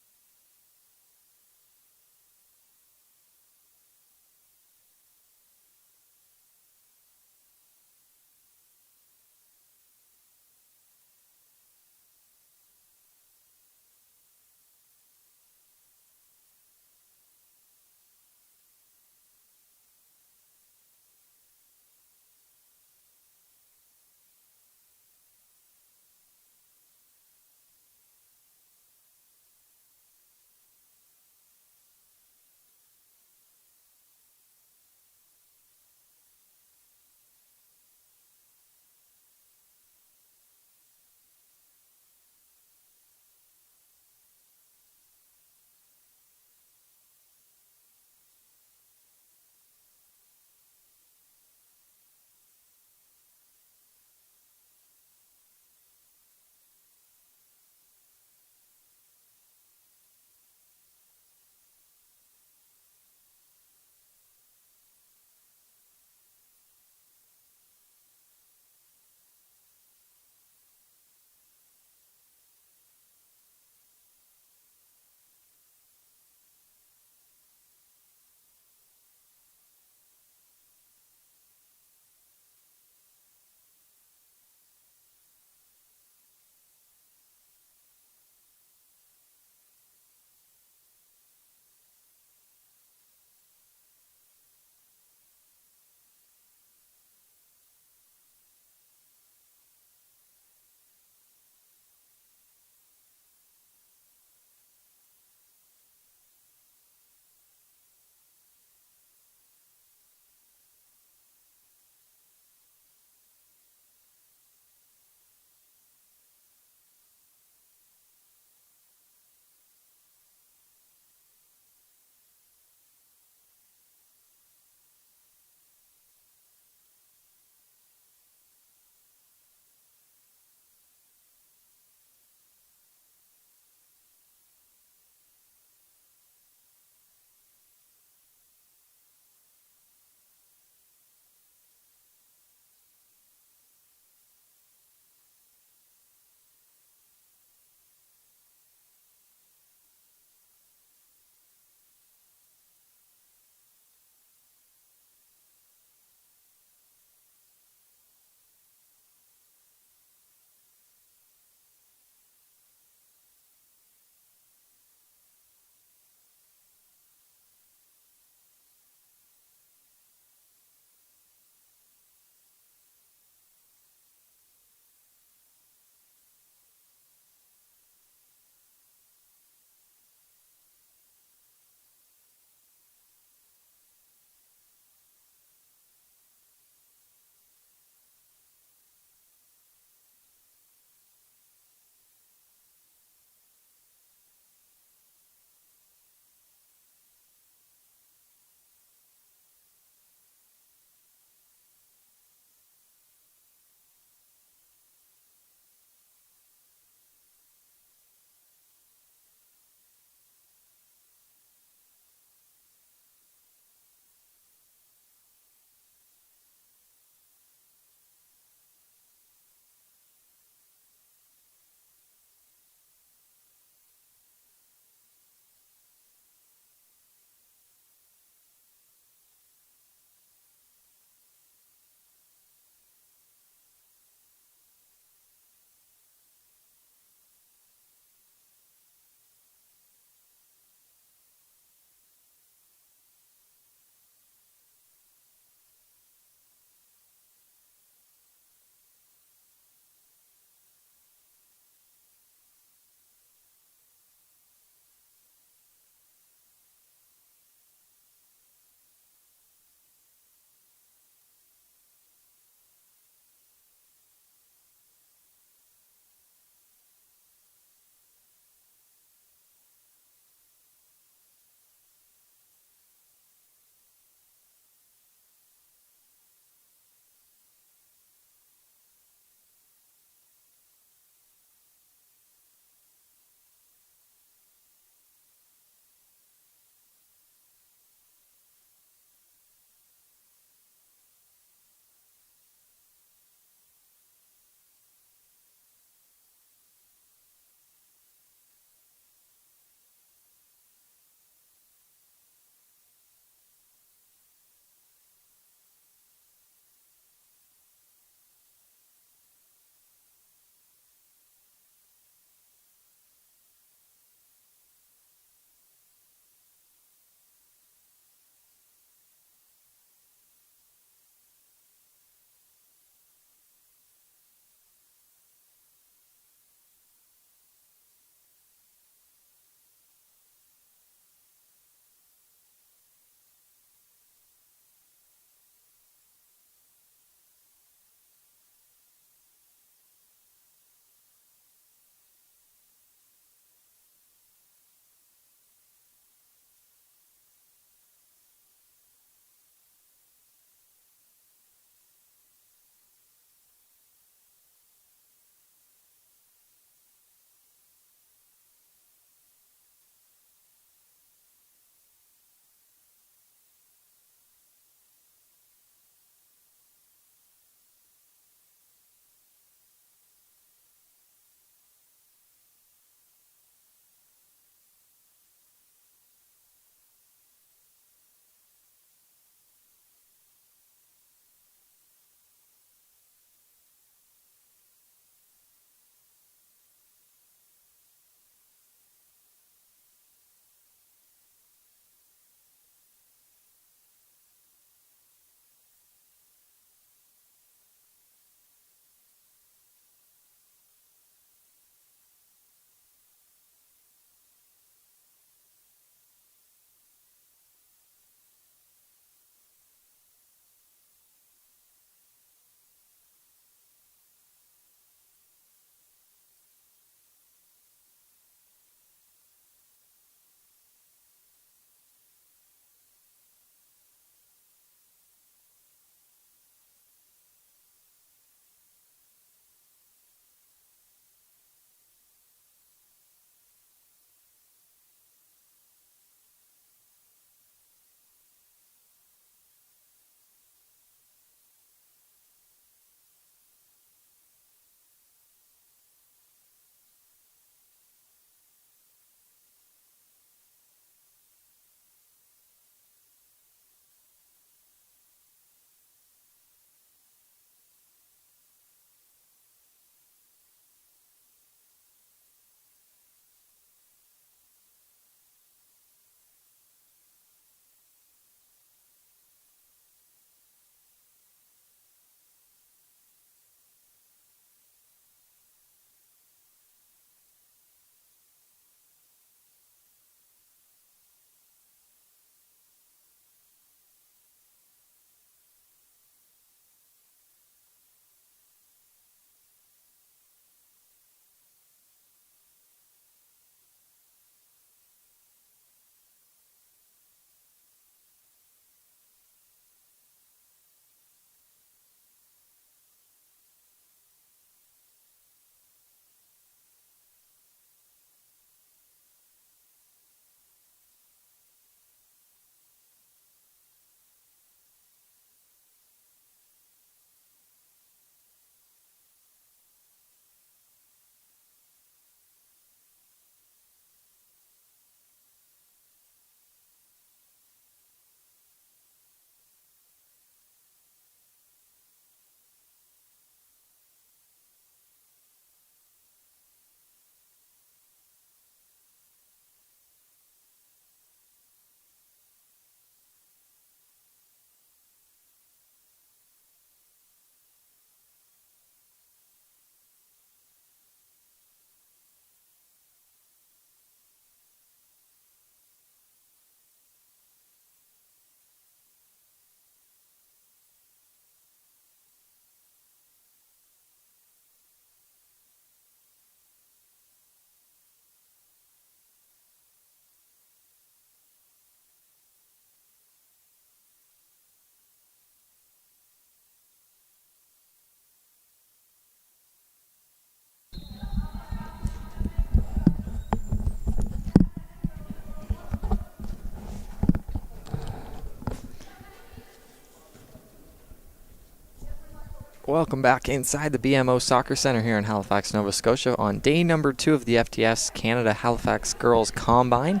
Welcome back inside the BMO Soccer Center here in Halifax, Nova Scotia on day number 2 of the FTS Canada Halifax Girls Combine.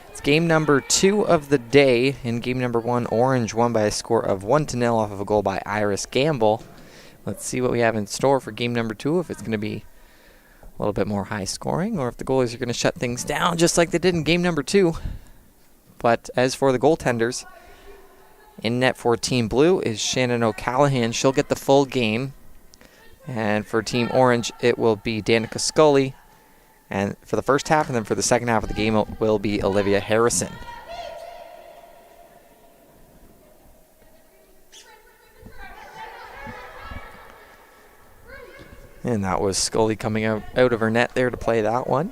It's game number 2 of the day. In game number 1, Orange won by a score of 1-0 off of a goal by Iris Gamble. Let's see what we have in store for game number 2, if it's going to be a little bit more high scoring or if the goalies are going to shut things down just like they did in game number 2. But as for the goaltenders, in net for Team Blue is Shannon O'Callaghan. She'll get the full game. And for Team Orange, it will be Danica Scully. And for the first half, and then for the second half of the game, it will be Olivia Harrison. And that was Scully coming out of her net there to play that one.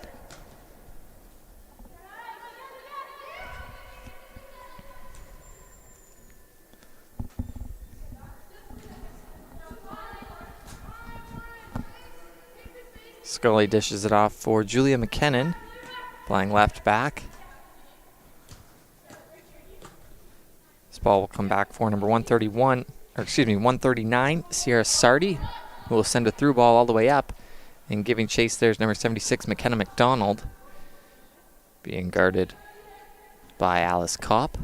Scully dishes it off for Julia McKinnon, playing left back. This ball will come back for number 139, Sierra Sardi, who will send a through ball all the way up. And giving chase there's number 76, McKenna McDonald, being guarded by Alice Kopp.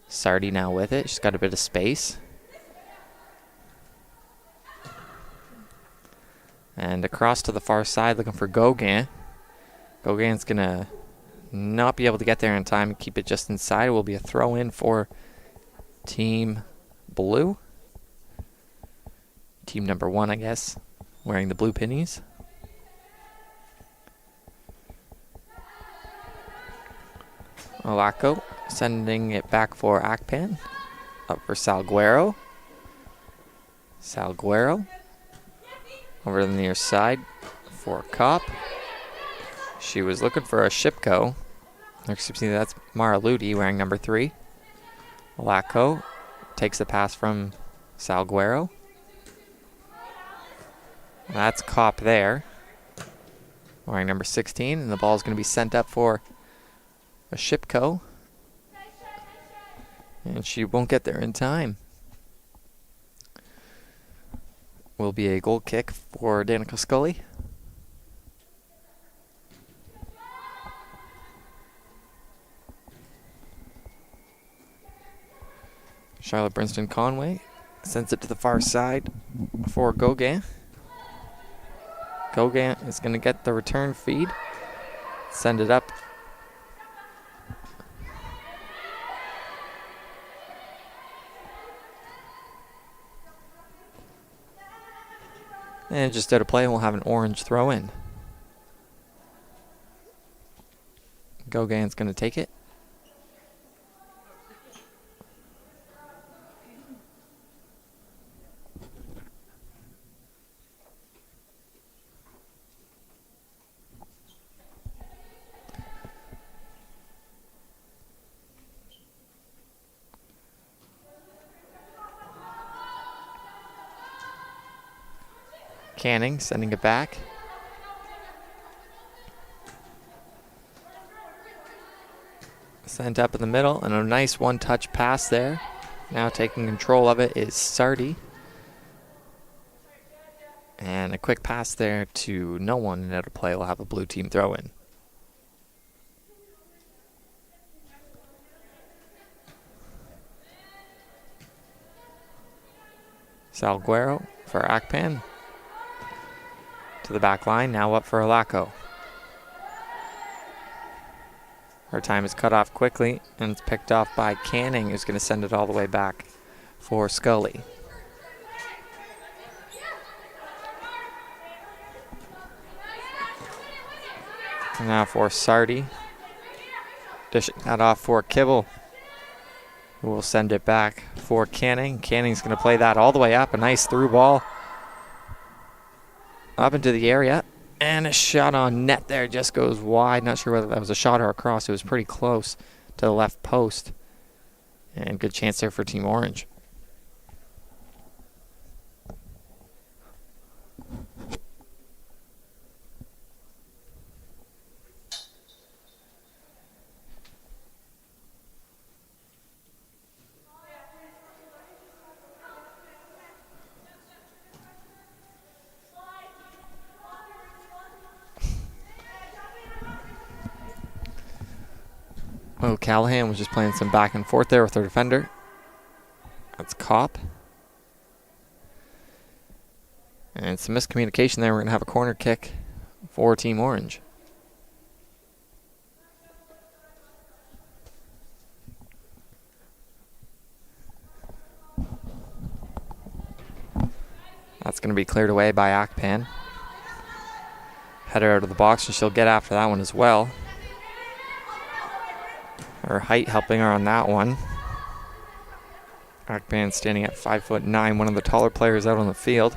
Sardi now with it. She's got a bit of space. And across to the far side, looking for Gauguin. Gauguin's going to not be able to get there in time and keep it just inside. It will be a throw-in for Team Blue. Team number 1, I guess, wearing the blue pennies. Olako sending it back for Akpan. Up for Salguero. Salguero. Over to the near side for Kopp. She was looking for a Shipko. Excuse me, that's Mara Ludi wearing number 3. Olako takes the pass from Salguero. That's Kopp there, wearing number 16, and the ball is going to be sent up for a Shipko. And she won't get there in time. Will be a goal kick for Danica Scully. Charlotte Brinston Conway sends it to the far side for Gauguin. Gauguin is going to get the return feed. Send it up. And just out of play, we'll have an Orange throw in. Gauguin's going to take it. Canning sending it back. Sent up in the middle, and a nice one-touch pass there. Now taking control of it is Sardi. And a quick pass there to no one, and out of play will have a blue team throw-in. Salguero for Akpan. To the back line, now up for Olako. Her time is cut off quickly, and it's picked off by Canning, who's going to send it all the way back for Scully. And now for Sardi. Dishing that off for Kibble, who will send it back for Canning. Canning's going to play that all the way up. A nice through ball up into the area, and a shot on net there just goes wide. Not sure whether that was a shot or a cross. It was pretty close to the left post, and good chance there for Team Orange. O'Callahan was just playing some back and forth there with their defender. That's Kopp. And some miscommunication there. We're going to have a corner kick for Team Orange. That's going to be cleared away by Akpan. Header out of the box, and she'll get after that one as well. Her height helping her on that one. Akpan standing at 5'9", one of the taller players out on the field.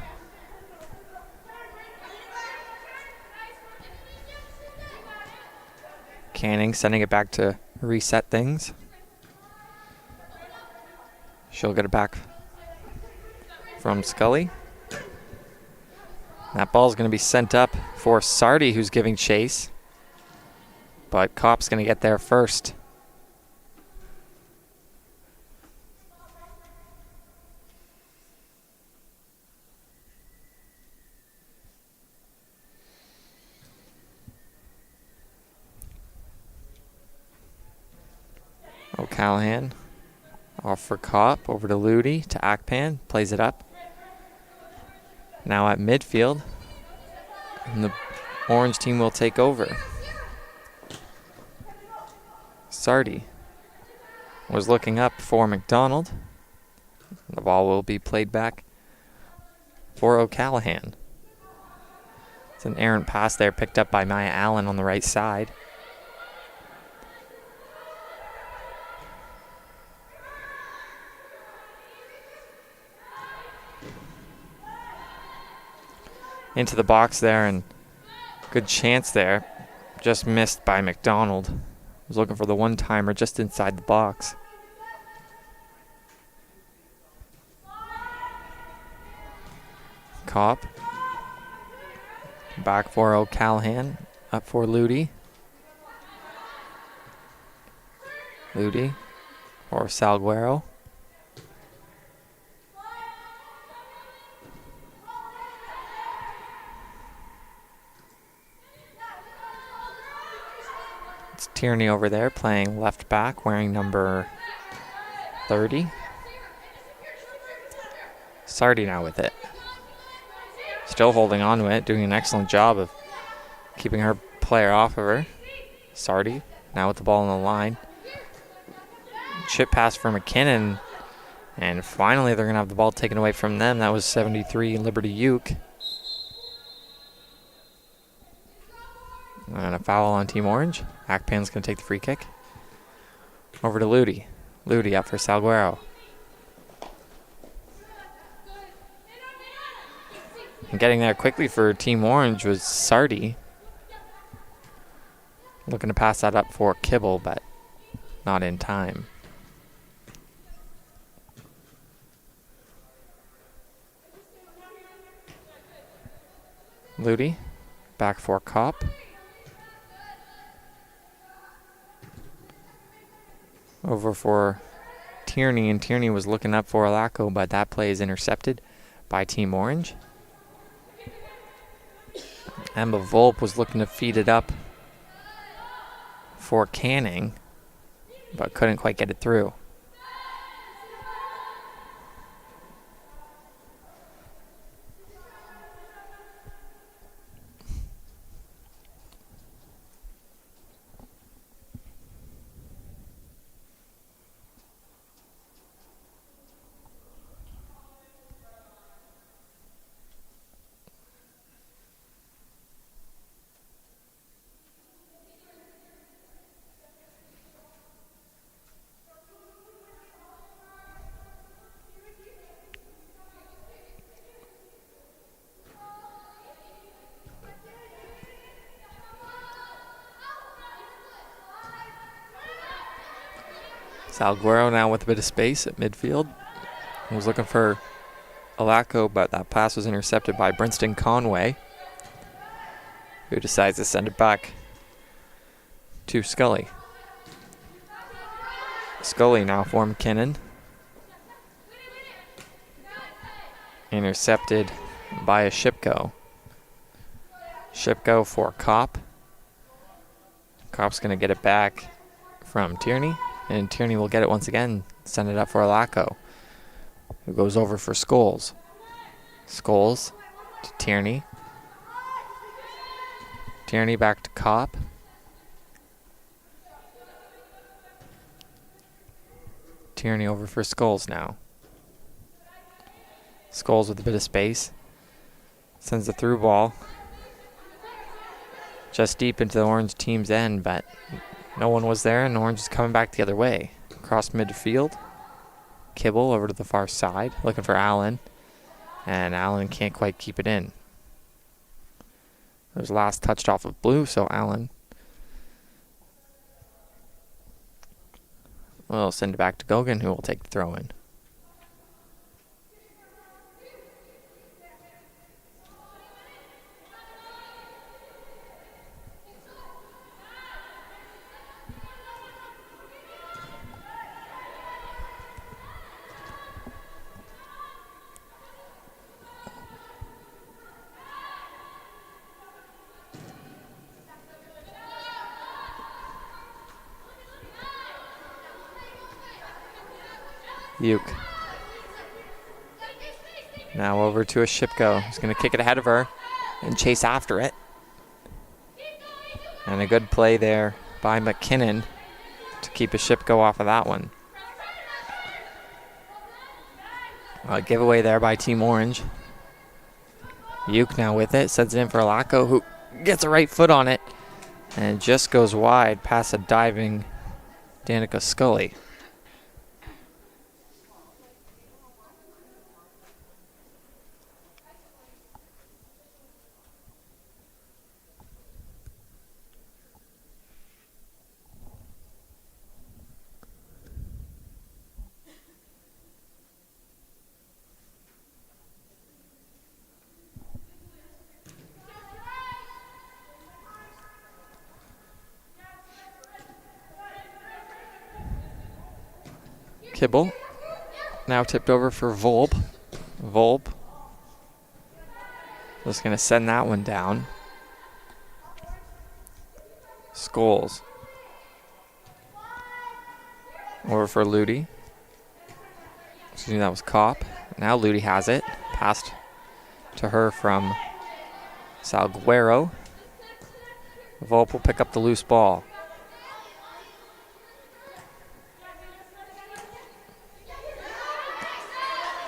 Canning sending it back to reset things. She'll get it back from Scully. That ball's going to be sent up for Sardi, who's giving chase. But Kopp's going to get there first. O'Callahan off for Kopp, over to Ludi, to Akpan, plays it up. Now at midfield, and the Orange team will take over. Sardi was looking up for McDonald. The ball will be played back for O'Callahan. It's an errant pass there picked up by Maya Allen on the right side. Into the box there, and good chance there. Just missed by McDonald. Was looking for the one-timer just inside the box. Kopp. Back for O'Callahan. Up for Ludi. Ludi for Salguero. Tierney over there playing left back, wearing number 30. Sardi now with it. Still holding on to it, doing an excellent job of keeping her player off of her. Sardi now with the ball on the line. Chip pass for McKinnon. And finally they're going to have the ball taken away from them. That was 73 Liberty Uke. And a foul on Team Orange. Akpan's going to take the free kick. Over to Ludi. Ludi up for Salguero. And getting there quickly for Team Orange was Sardi. Looking to pass that up for Kibble, but not in time. Ludi back for Kopp. Over for Tierney, and Tierney was looking up for Alaco, but that play is intercepted by Team Orange. Emma Volpe was looking to feed it up for Canning, but couldn't quite get it through. Salguero now with a bit of space at midfield. He was looking for Alaco, but that pass was intercepted by Brinston Conway, who decides to send it back to Scully. Scully now for McKinnon. Intercepted by a Shipko. Shipko for Kopp. Kopp's going to get it back from Tierney. And Tierney will get it once again. Send it up for Alaco, who goes over for Scholes. Scholes to Tierney. Tierney back to Kopp. Tierney over for Scholes now. Scholes with a bit of space. Sends the through ball just deep into the Orange team's end, but no one was there, and Orange is coming back the other way. Across midfield. Kibble over to the far side, looking for Allen. And Allen can't quite keep it in. It was last touched off of blue, so Allen will send it back to Gogan, who will take the throw in. Uke. Now over to a Shipko. He's going to kick it ahead of her and chase after it. And a good play there by McKinnon to keep a Shipko off of that one. A giveaway there by Team Orange. Uke now with it. Sends it in for Alaco, who gets a right foot on it. And just goes wide past a diving Danica Scully. Kibble. Now tipped over for Volpe. Volpe. Just going to send that one down. Scholes. Over for Ludi. Excuse me, that was Kopp. Now Ludi has it. Passed to her from Salguero. Volpe will pick up the loose ball.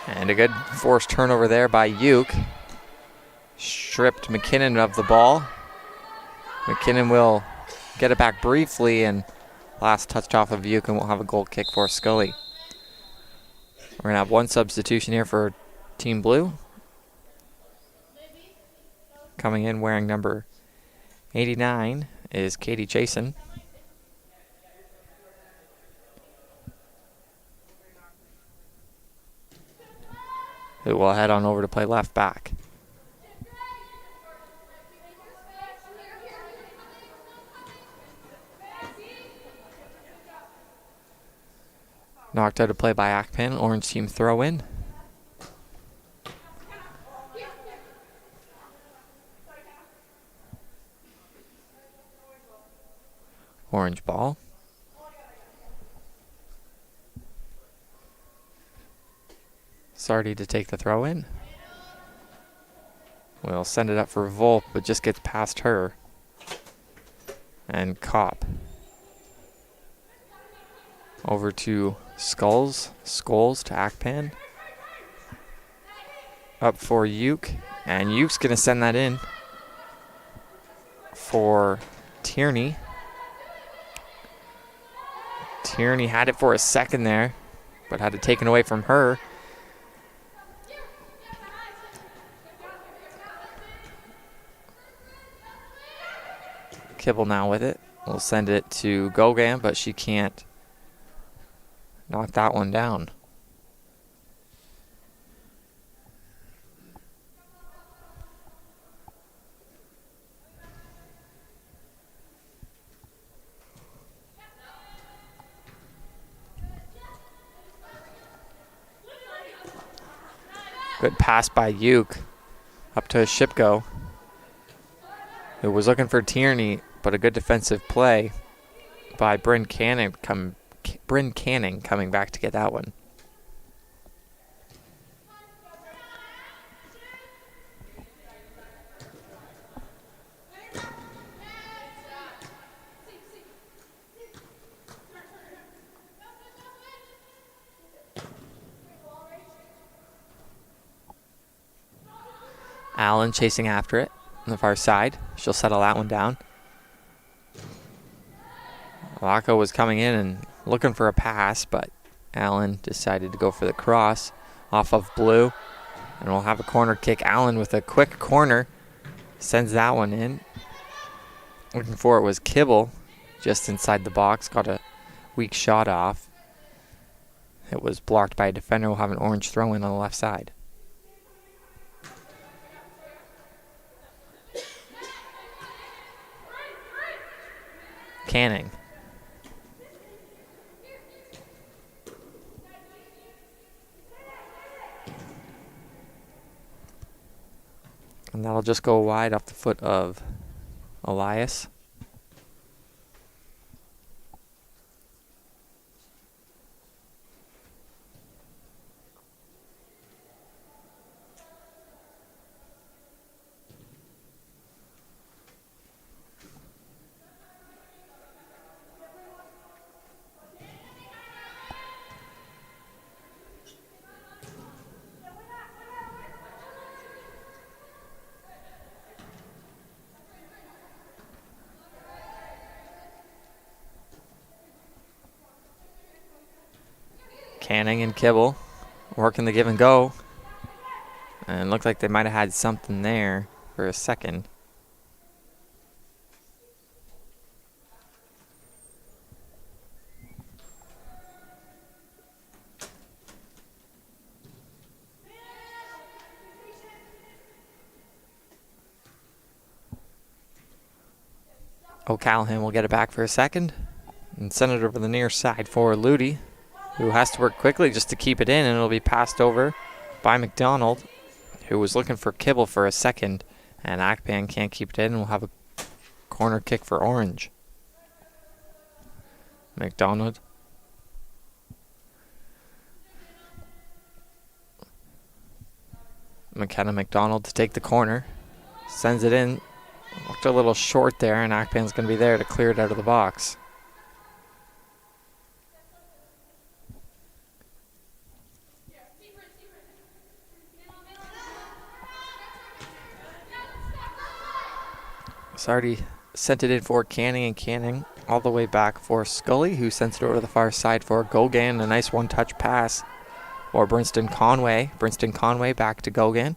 And a good forced turnover there by Uke. Stripped McKinnon of the ball. McKinnon will get it back briefly, and last touched off of Uke, and we'll have a goal kick for Scully. We're going to have one substitution here for Team Blue. Coming in wearing number 89 is Katie Jason. Who will head on over to play left back. Knocked out of play by Akpan. Orange team throw in. Orange ball. Sardi to take the throw in. We'll send it up for Volpe, but just gets past her. And Kopp. Over to Scholes to Akpan. Up for Uke. And Uke's going to send that in for Tierney. Tierney had it for a second there, but had it taken away from her. Kibble now with it. We'll send it to Gogan, but she can't knock that one down. Good pass by Uke up to Shipko, who was looking for Tierney, but a good defensive play by Bryn Canning coming back to get that one. Allen chasing after it on the far side. She'll settle that one down. Lacko was coming in and looking for a pass, but Allen decided to go for the cross off of Blue. And we'll have a corner kick. Allen with a quick corner sends that one in. Looking for it was Kibble just inside the box. Got a weak shot off. It was blocked by a defender. We'll have an orange throw-in on the left side. Canning. And that'll just go wide off the foot of Elias. Canning and Kibble working the give and go. And it looked like they might have had something there for a second. O'Callahan will get it back for a second and send it over the near side for Ludi, who has to work quickly just to keep it in, and it'll be passed over by McDonald, who was looking for Kibble for a second, and Akpan can't keep it in, and we'll have a corner kick for Orange. McDonald. McKenna McDonald to take the corner. Sends it in. Looked a little short there, and Akpan's going to be there to clear it out of the box. Sardi sent it in for Canning, and Canning all the way back for Scully, who sends it over to the far side for Gogan. A nice one-touch pass for Brinston Conway. Brinston Conway back to Gogan.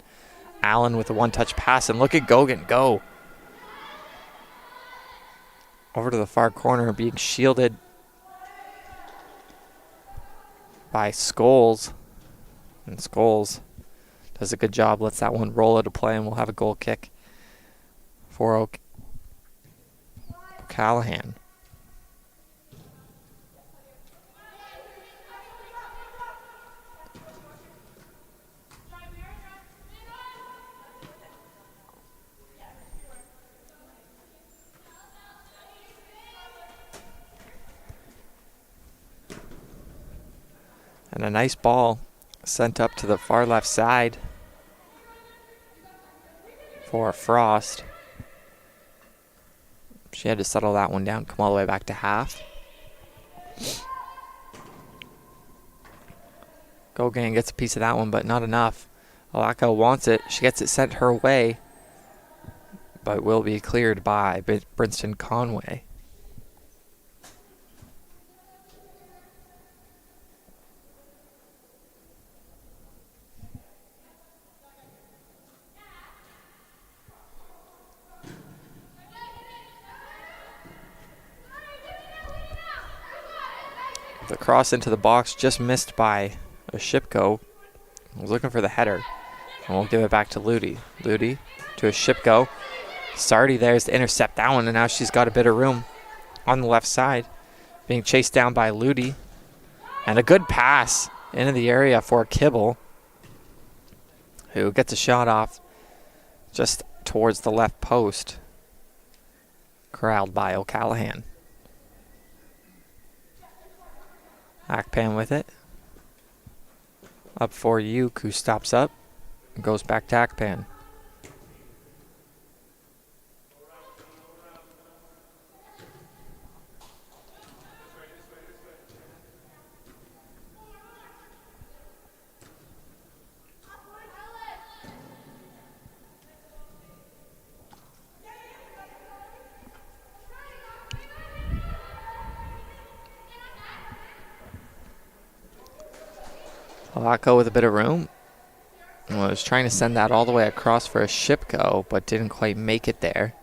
Allen with a one-touch pass, and look at Gogan go. Over to the far corner, being shielded by Scholes. And Scholes does a good job, lets that one roll out of play, and we'll have a goal kick for O'Callahan. And a nice ball sent up to the far left side for Frost. She had to settle that one down, come all the way back to half. Gogan gets a piece of that one, but not enough. Alaka wants it. She gets it sent her way, but will be cleared by Brinston Conway. The cross into the box just missed by Oshipko. Was looking for the header. And we'll give it back to Ludi. Ludi to Oshipko. Sardi there's to intercept that one, and now she's got a bit of room on the left side. Being chased down by Ludi. And a good pass into the area for Kibble, who gets a shot off just towards the left post. Corralled by O'Callahan. Akpan with it. Up for Uke, who stops up and goes back to Akpan. Alako with a bit of room. Was trying to send that all the way across for a Shipko, but didn't quite make it there.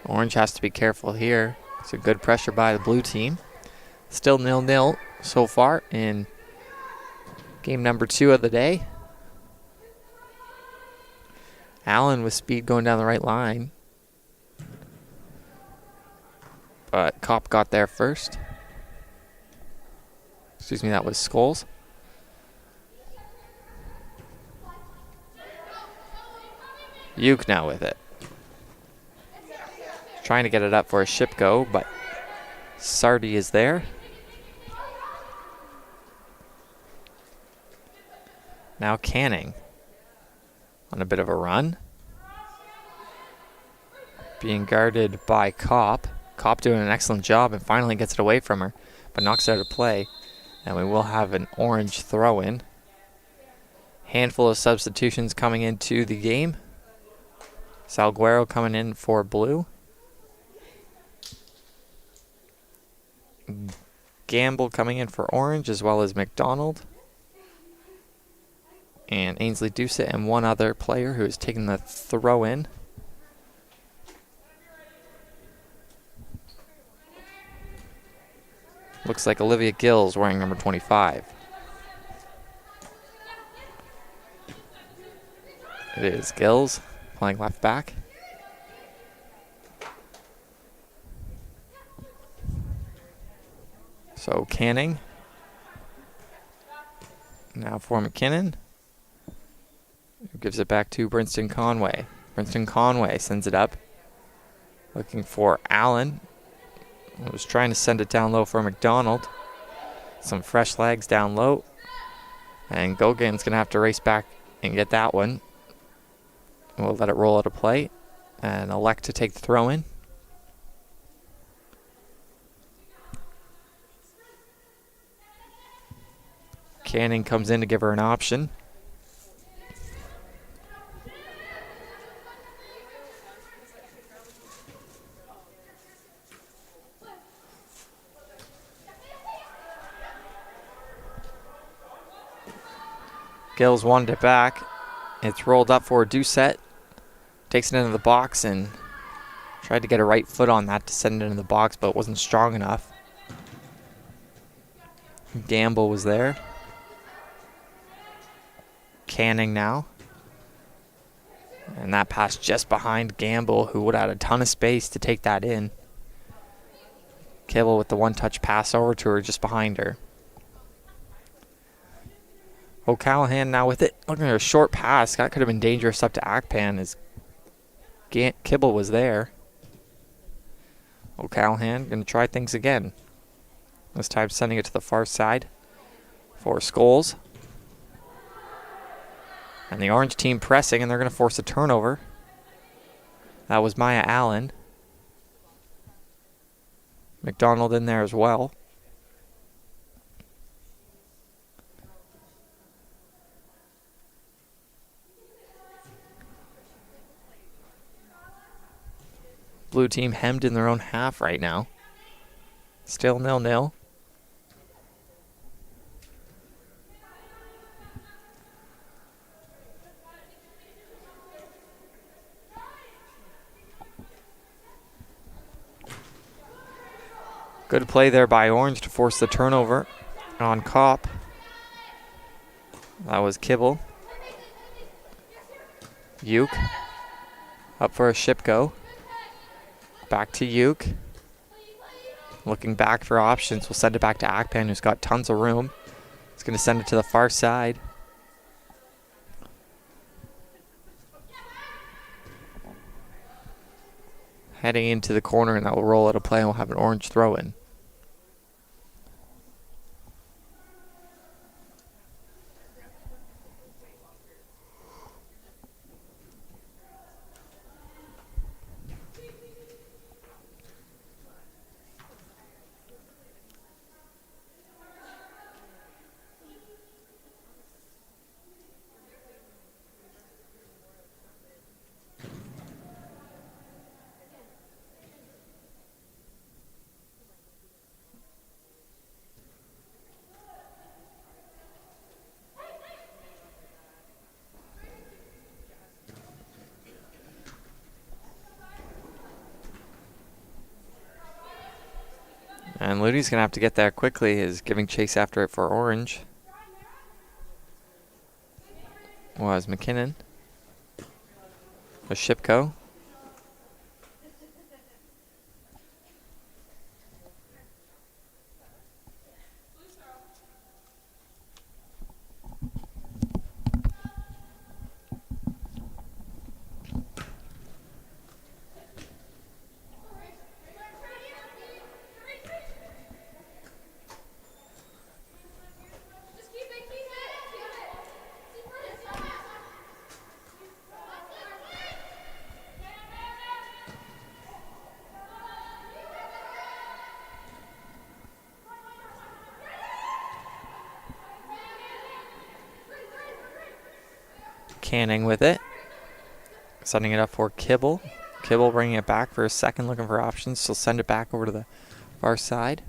Orange has to be careful here. It's a good pressure by the blue team. Still 0-0 so far in game number 2 of the day. Allen with speed going down the right line. But Kopp got there first. Excuse me, that was Scholes. Uke now with it. Trying to get it up for a Shipko, but Sardi is there. Now Canning on a bit of a run. Being guarded by Kopp. Kopp doing an excellent job and finally gets it away from her, but knocks it out of play. And we will have an Orange throw-in. Handful of substitutions coming into the game. Salguero coming in for blue. Gamble coming in for Orange, as well as McDonald. And Ainsley Doucet and one other player who is taking the throw-in. Looks like Olivia Gills wearing number 25. It is Gills playing left back. So Canning. Now for McKinnon. Gives it back to Brinston Conway. Brinston Conway sends it up. Looking for Allen. I was trying to send it down low for McDonald. Some fresh legs down low. And Gogan's going to have to race back and get that one. We'll let it roll out of play and elect to take the throw in. Canning comes in to give her an option. Gills wanted it back. It's rolled up for Doucet. Takes it into the box and tried to get a right foot on that to send it into the box, but it wasn't strong enough. Gamble was there. Canning now. And that pass just behind Gamble, who would have had a ton of space to take that in. Kibble with the one-touch pass over to her just behind her. O'Callahan now with it. Looking at a short pass. That could have been dangerous up to Akpan as Kibble was there. O'Callahan going to try things again. This time sending it to the far side for Scholes. And the Orange team pressing, and they're going to force a turnover. That was Maya Allen. McDonald in there as well. Blue team hemmed in their own half right now. Still 0-0. Good play there by Orange to force the turnover on Kopp. That was Kibble. Uke. Up for a Shipko. Back to Uke. Looking back for options. We'll send it back to Akpan, who's got tons of room. He's going to send it to the far side. heading into the corner, and that will roll out a play, and we'll have an orange throw-in. And Ludy's going to have to get there quickly, is giving chase after it for orange. Was McKinnon. Was Shipko. Canning with it. Setting it up for Kibble. Kibble bringing it back for a second, looking for options. She'll send it back over to the far side.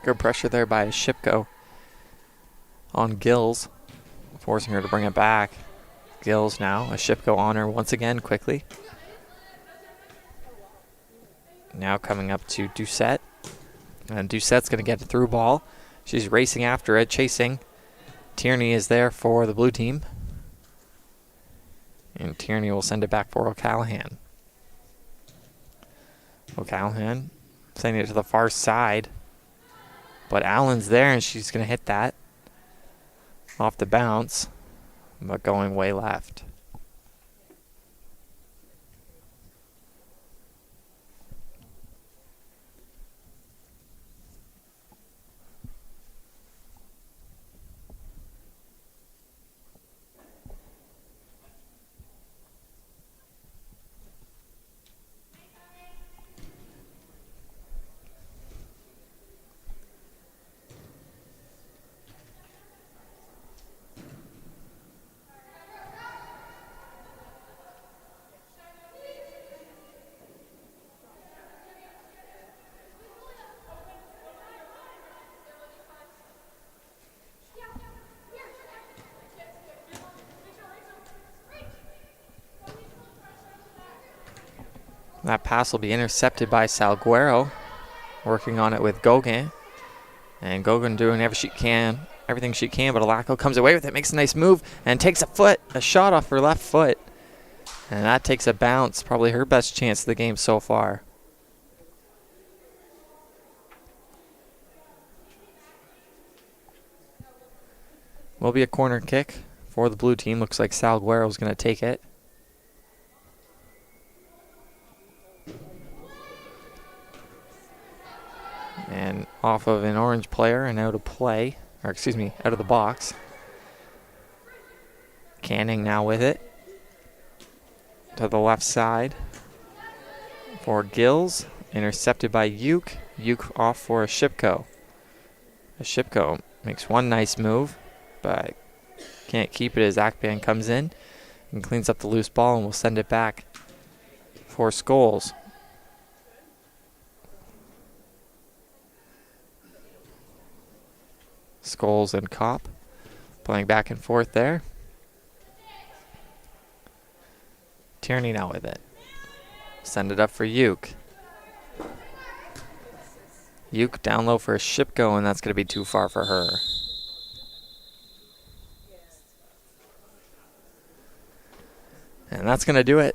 Good pressure there by Shipko on Gills, forcing her to bring it back. Gills now, a Shipko on her once again quickly. Now coming up to Doucette. And Doucette's going to get a through ball. She's racing after it, chasing. Tierney is there for the blue team. And Tierney will send it back for O'Callahan. O'Callahan sending it to the far side. But Allen's there, and she's going to hit that off the bounce, but going way left. That pass will be intercepted by Salguero, working on it with Gauguin. And Gauguin doing everything she can, but Alaco comes away with it, makes a nice move, and takes a shot off her left foot. And that takes a bounce, probably her best chance of the game so far. Will be a corner kick for the blue team. Looks like Salguero's going to take it. And off of an orange player and out of play, or excuse me, out of the box. Canning now with it. To the left side for Gills. Intercepted by Uke. Uke off for a Shipko. A Shipko makes one nice move, but can't keep it as Akban comes in and cleans up the loose ball, and will send it back for Scholes. Scholes and Kopp playing back and forth there. Tierney now with it. Send it up for Uke. Uke down low for a Shipko, and that's going to be too far for her. And that's going to do it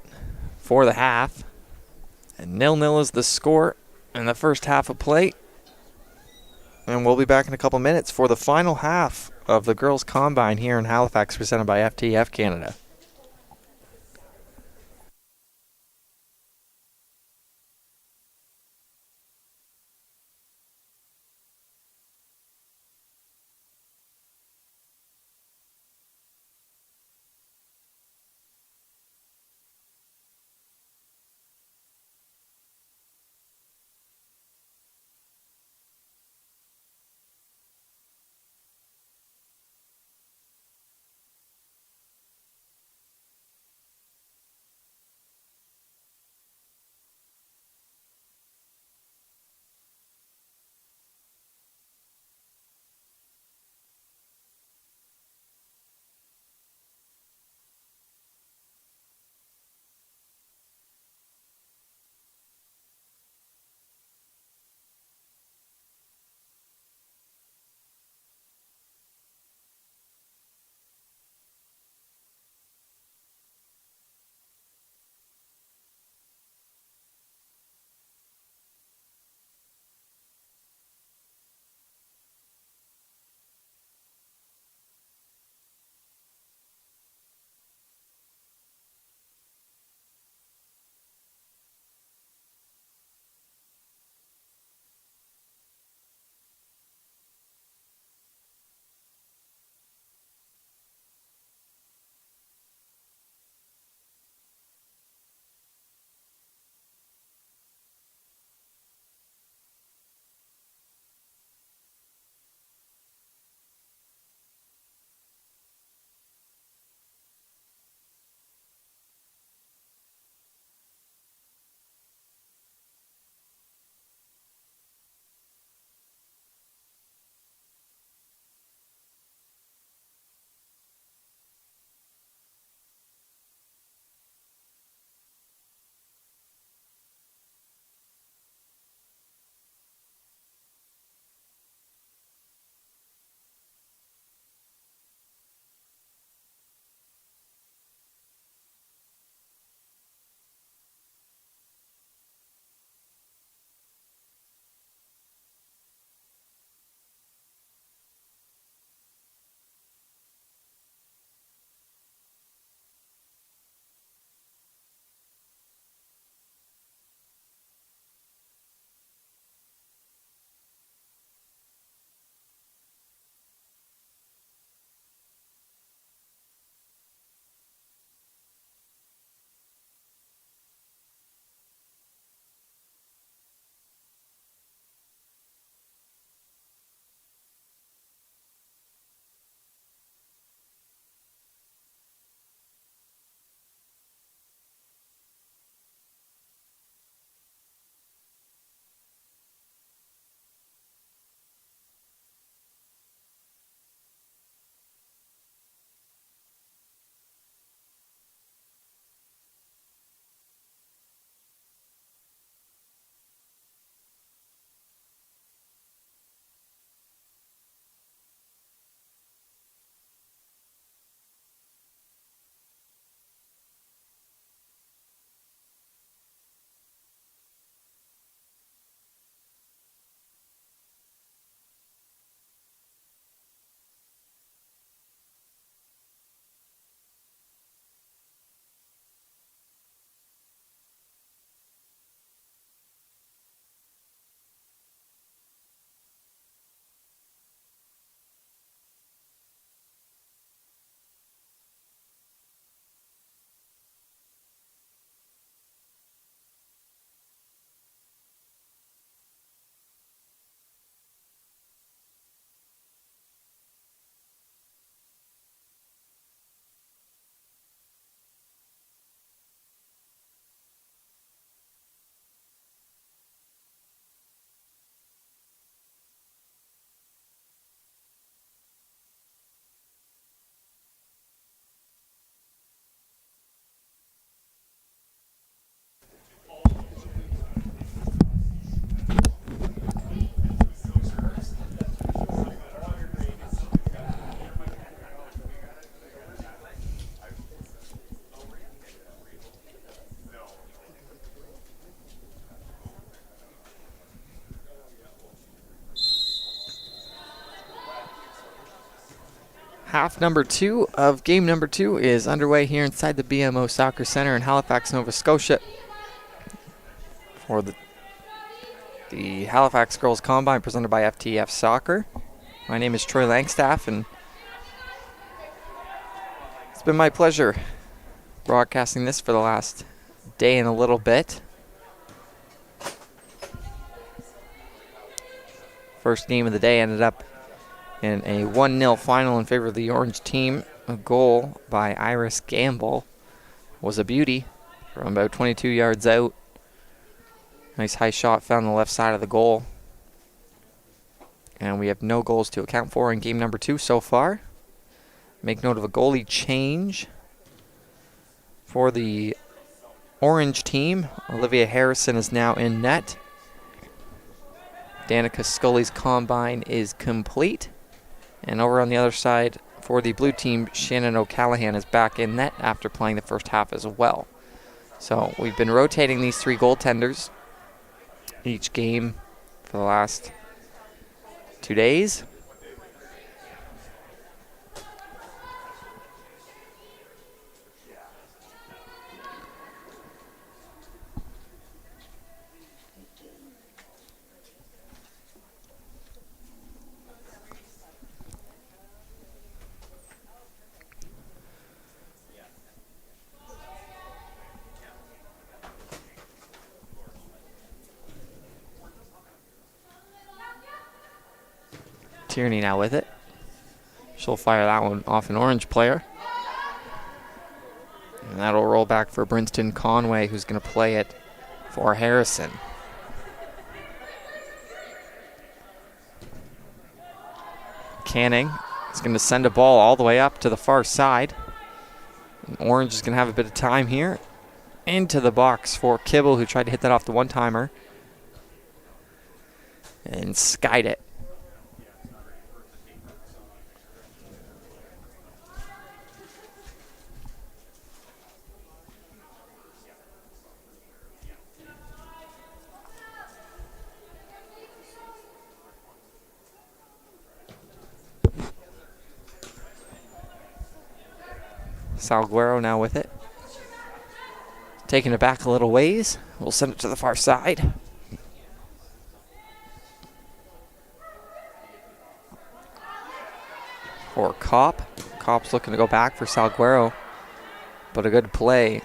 for the half. And 0-0 is the score in the first half of play. And we'll be back in a couple minutes for the final half of the girls' combine here in Halifax, presented by FTF Canada. Half number 2 of game number 2 is underway here inside the BMO Soccer Center in Halifax, Nova Scotia for the Halifax Girls Combine presented by FTF Soccer. My name is Troy Langstaff, and it's been my pleasure broadcasting this for the last day and a little bit. First game of the day ended up in a 1-0 final in favor of the Orange team. A goal by Iris Gamble was a beauty from about 22 yards out. Nice high shot found on the left side of the goal. And we have no goals to account for in game number 2 so far. Make note of a goalie change for the Orange team. Olivia Harrison is now in net. Danica Scully's combine is complete. And over on the other side, for the blue team, Shannon O'Callaghan is back in net after playing the first half as well. So we've been rotating these 3 goaltenders each game for the last 2 days. Tierney now with it. She'll fire that one off an Orange player. And that'll roll back for Brinston Conway, who's going to play it for Harrison. Canning is going to send a ball all the way up to the far side. And Orange is going to have a bit of time here. Into the box for Kibble, who tried to hit that off the one-timer. And skied it. Salguero now with it. Taking it back a little ways. We'll send it to the far side. For Kopp. Kopp's looking to go back for Salguero. But a good play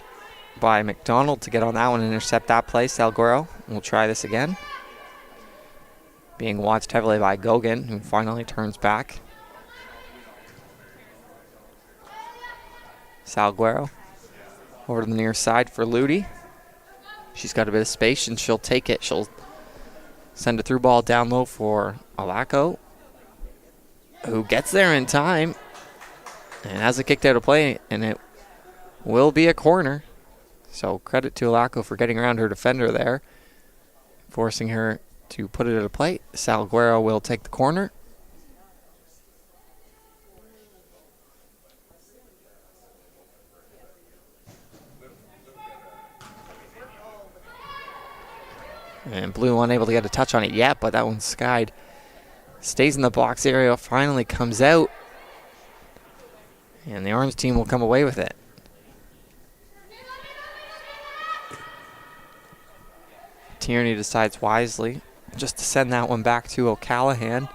by McDonald to get on that one and intercept that play. Salguero will try this again. Being watched heavily by Gogan, who finally turns back. Salguero over to the near side for Ludi. She's got a bit of space and she'll take it. She'll send a through ball down low for Alaco, who gets there in time and has it kicked out of play, and it will be a corner. So credit to Alaco for getting around her defender there, forcing her to put it at a plate. Salguero will take the corner. And Blue unable to get a touch on it yet, but that one's skied. Stays in the box area, finally comes out. And the Orange team will come away with it. Tierney decides wisely just to send that one back to O'Callaghan.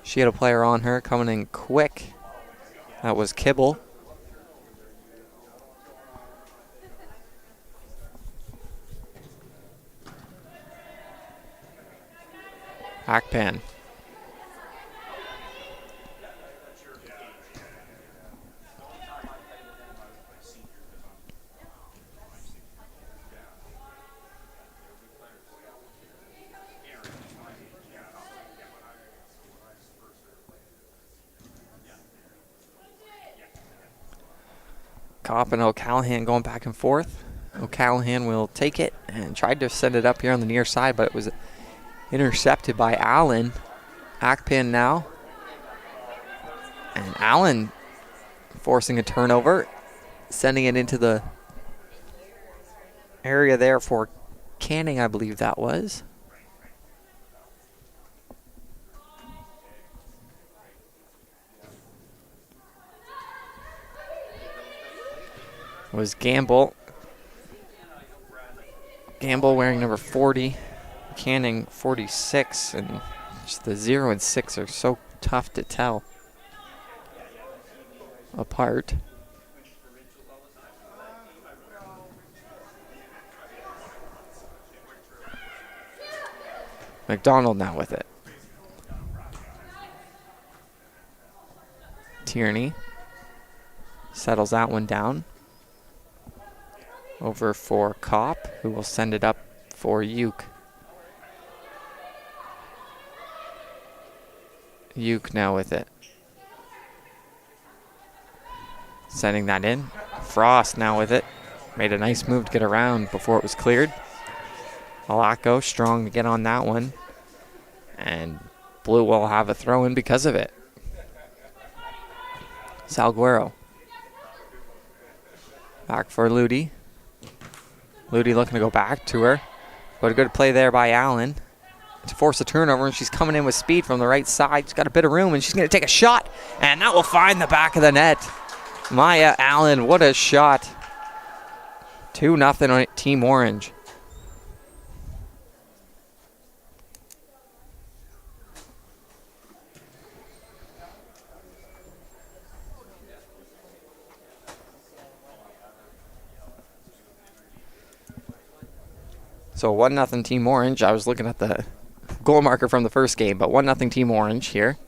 She had a player on her coming in quick. That was Kibble. Akpan. Kopp and O'Callaghan going back and forth. O'Callaghan will take it and tried to send it up here on the near side, but it was intercepted by Allen. Akpan now. And Allen forcing a turnover, sending it into the area there for Canning, I believe that was. was Gamble. Gamble wearing number 40, Canning 46, and just the 0 and 6 are so tough to tell apart. McDonald now with it. Tierney settles that one down. Over for Kopp, who will send it up for Uke. Uke now with it. Sending that in. Frost now with it. Made a nice move to get around before it was cleared. Malacco strong to get on that one. And Blue will have a throw in because of it. Salguero. Back for Ludi. Ludi looking to go back to her. But a good play there by Allen to force a turnover, and she's coming in with speed from the right side. She's got a bit of room, and she's going to take a shot, and that will find the back of the net. Maya Allen, what a shot. 2-0 on Team Orange. So 1-0 Team Orange. I was looking at the goal marker from the first game, but 1-0 Team Orange here.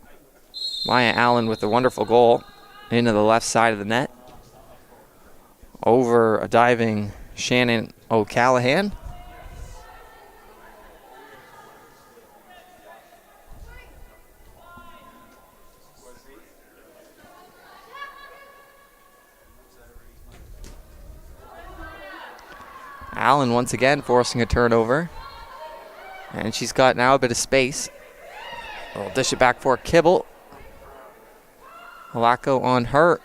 Maya Allen with a wonderful goal into the left side of the net. Over a diving Shannon O'Callahan. Allen once again forcing a turnover. And she's got now a bit of space. We'll dish it back for Kibble. Malacco on her.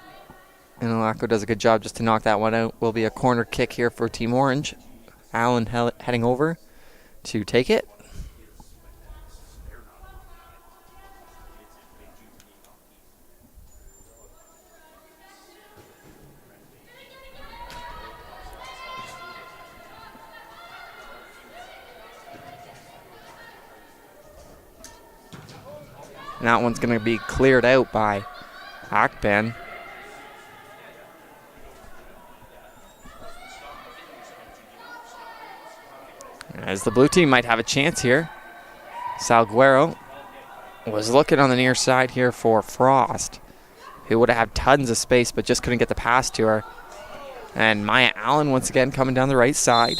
And Malacco does a good job just to knock that one out. Will be a corner kick here for Team Orange. Allen heading over to take it. And that one's going to be cleared out by Akban. As the blue team might have a chance here. Salguero was looking on the near side here for Frost, who would have had tons of space but just couldn't get the pass to her. And Maya Allen once again coming down the right side.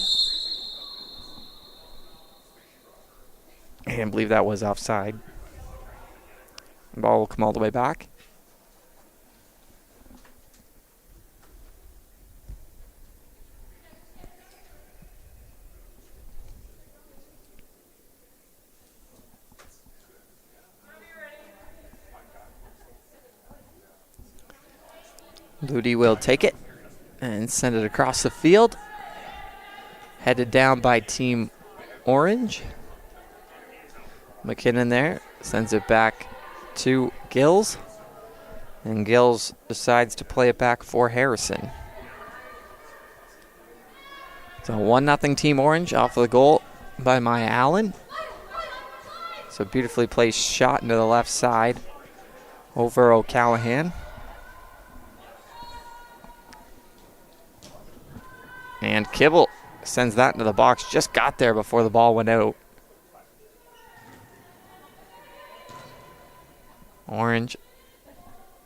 I can't believe that was offside. Ball will come all the way back. Ludi will take it and send it across the field. Headed down by Team Orange. McKinnon there sends it back to Gills. And Gills decides to play it back for Harrison. So 1-0 Team Orange off of the goal by Maya Allen. So beautifully placed shot into the left side over O'Callahan. And Kibble sends that into the box. Just got there before the ball went out. Orange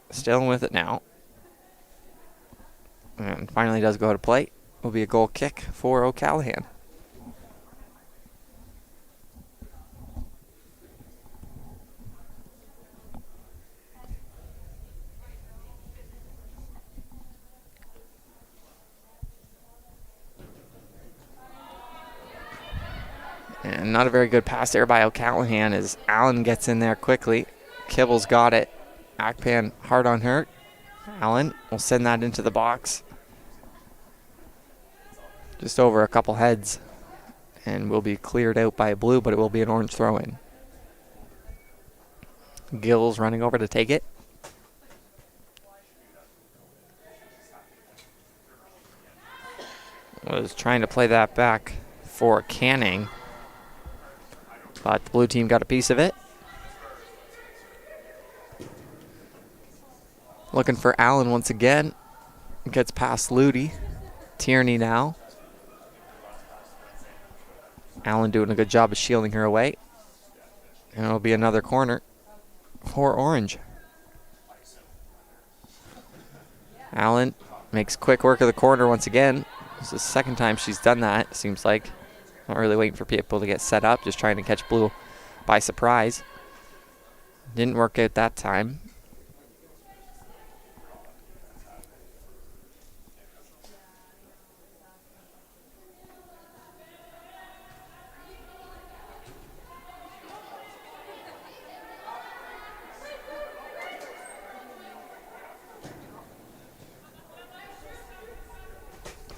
still with it now. And finally does go to play. Will be a goal kick for O'Callahan. And not a very good pass there by O'Callahan as Allen gets in there quickly. Kibble's got it. Akpan hard on her. Allen will send that into the box. Just over a couple heads. And will be cleared out by Blue, but it will be an Orange throw-in. Gills running over to take it. was trying to play that back for Canning, but the blue team got a piece of it. Looking for Allen once again. Gets past Ludi. Tierney now. Allen doing a good job of shielding her away. And it'll be another corner for Orange. Allen makes quick work of the corner once again. It's the second time she's done that, it seems like. Not really waiting for people to get set up, just trying to catch blue by surprise. Didn't work out that time.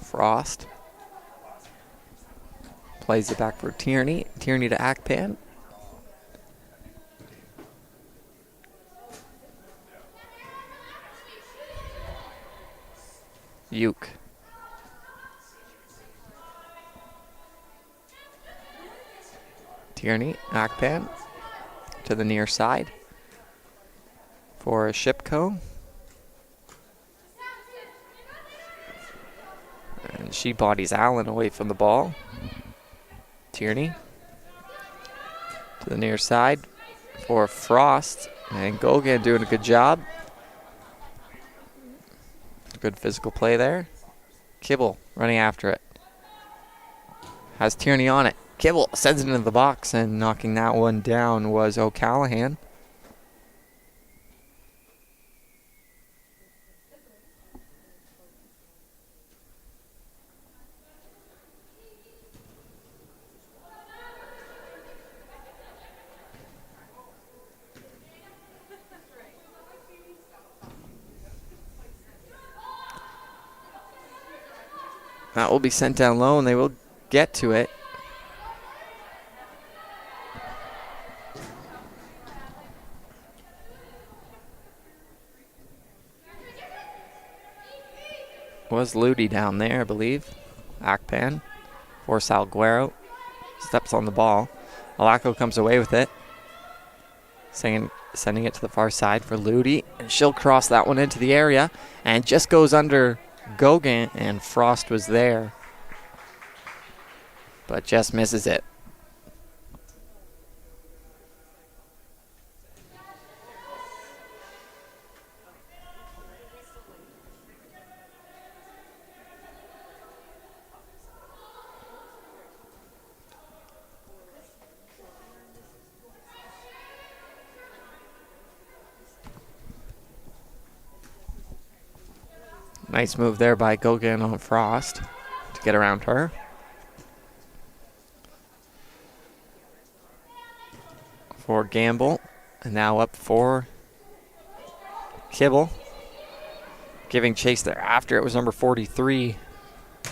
Frost plays it back for Tierney. Tierney to Akpan. Uke. Tierney, Akpan to the near side for Shipko. And she bodies Allen away from the ball. Tierney to the near side for Frost. And Gogan doing a good job. Good physical play there. Kibble running after it. Has Tierney on it. Kibble sends it into the box, and knocking that one down was O'Callahan. That will be sent down low, and they will get to it. Was Ludi down there, I believe. Akpan for Salguero. Steps on the ball. Alaco comes away with it. Sending it to the far side for Ludi. And she'll cross that one into the area. And just goes under Gogan, and Frost was there, but just misses it. Nice move there by Gogan on Frost to get around her. For Gamble, and now up for Kibble. Giving chase there after. It was number 43,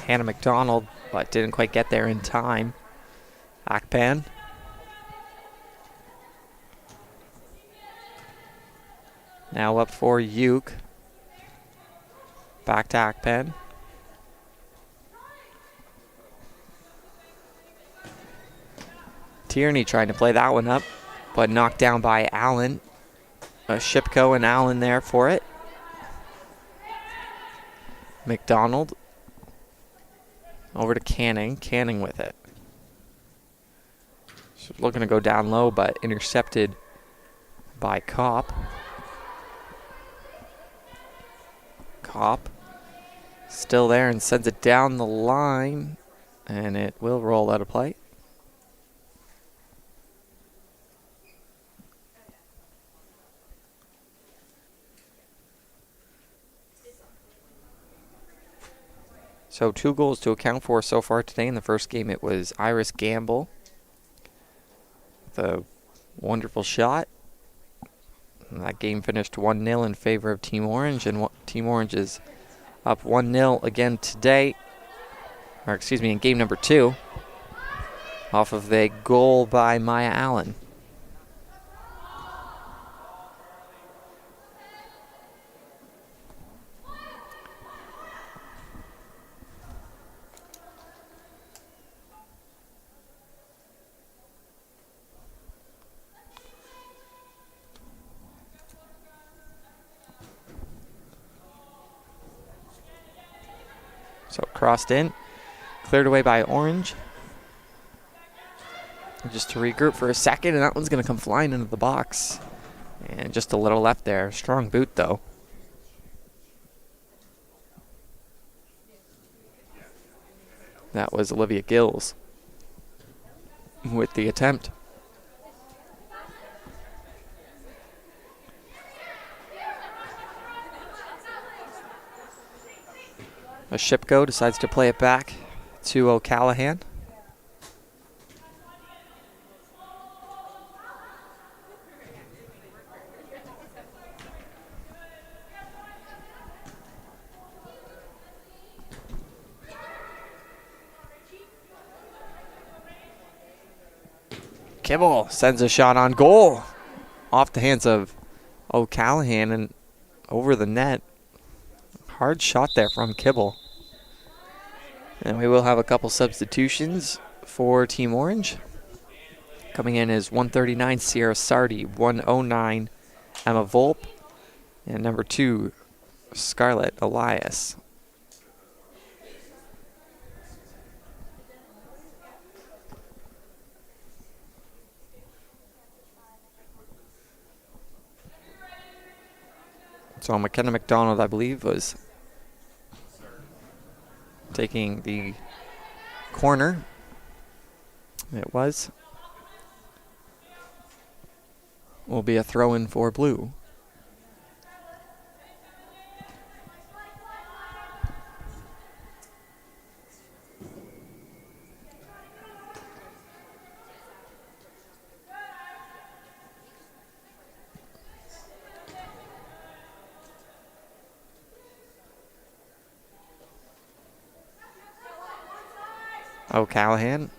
Hannah McDonald, but didn't quite get there in time. Akpan. Now up for Uke. Back to Akpan. Tierney trying to play that one up, but knocked down by Allen. Shipko and Allen there for it. McDonald. Over to Canning. Canning with it. She's looking to go down low, but intercepted by Kopp. Kopp still there and sends it down the line, and it will roll out of play. So 2 goals to account for so far today. In the first game, it was Iris Gamble with a wonderful shot. And that game finished 1-0 in favor of Team Orange, and Team Orange is up 1-0 again today, or excuse me, in game number 2, off of a goal by Maya Allen. So crossed in, cleared away by Orange. Just to regroup for a second, and that one's going to come flying into the box. And just a little left there. Strong boot, though. That was Olivia Gills with the attempt. Shipko decides to play it back to O'Callahan. Kibble sends a shot on goal. Off the hands of O'Callahan and over the net. Hard shot there from Kibble. And we will have a couple substitutions for Team Orange. Coming in is 139 Sierra Sardi, 109 Emma Volpe, and number 2 Scarlett Elias. So McKenna McDonald, I believe, was taking the corner. It was. Will be a throw-in for blue. O'Callahan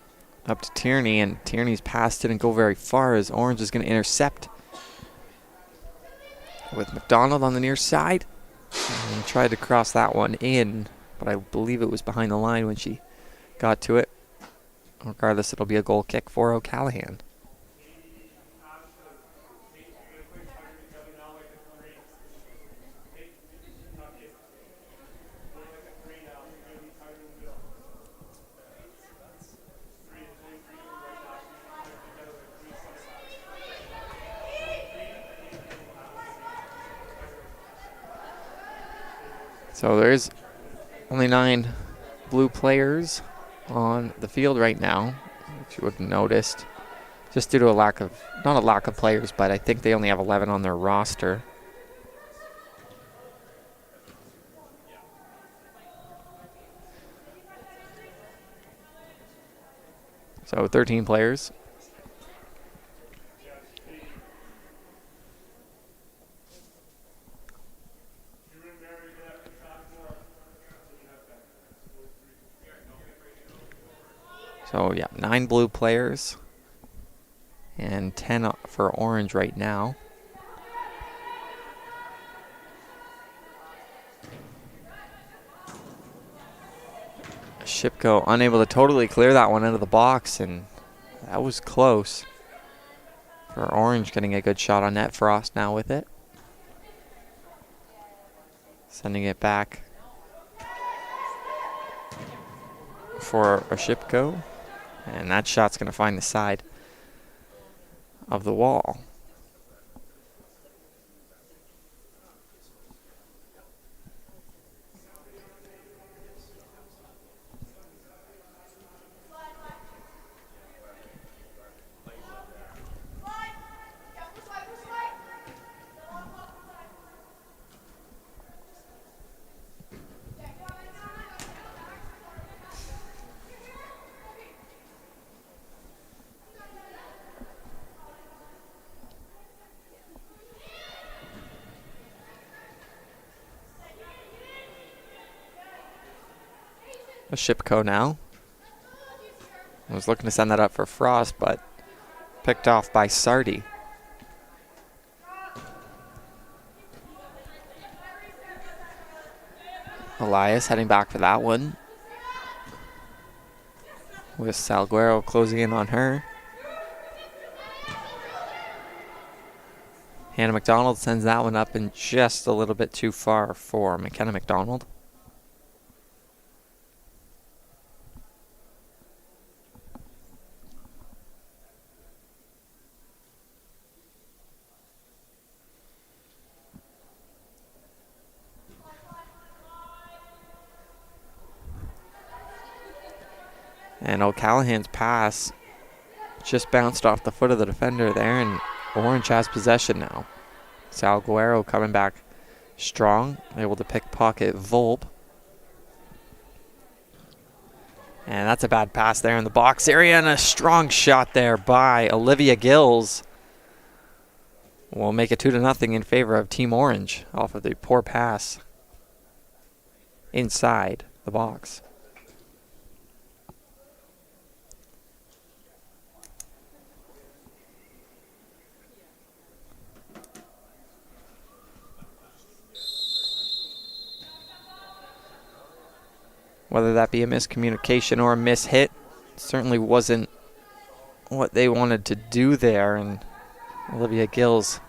up to Tierney, and Tierney's pass didn't go very far as Orange is going to intercept with McDonald on the near side. And he tried to cross that one in, but I believe it was behind the line when she got to it. Regardless, it'll be a goal kick for O'Callahan. So there's only 9 blue players on the field right now, if you would have noticed. Just due to a lack of, not a lack of players, but I think they only have 11 on their roster. So 13 players. So yeah, 9 blue players and 10 for Orange right now. Shipko unable to totally clear that one out of the box, and that was close. For Orange getting a good shot on net. Frost now with it. Sending it back for a Shipko. And that shot's going to find the side of the wall. A Shipko now. I was looking to send that up for Frost, but picked off by Sardi. Elias heading back for that one, with Salguero closing in on her. Hannah McDonald sends that one up and just a little bit too far for McKenna McDonald. And O'Callahan's pass just bounced off the foot of the defender there, and Orange has possession now. Salguero coming back strong, able to pickpocket Volpe. And that's a bad pass there in the box area, and a strong shot there by Olivia Gills. Will make it 2-0 in favor of Team Orange off of the poor pass inside the box. Whether that be a miscommunication or a mishit, certainly wasn't what they wanted to do there, and Olivia Gills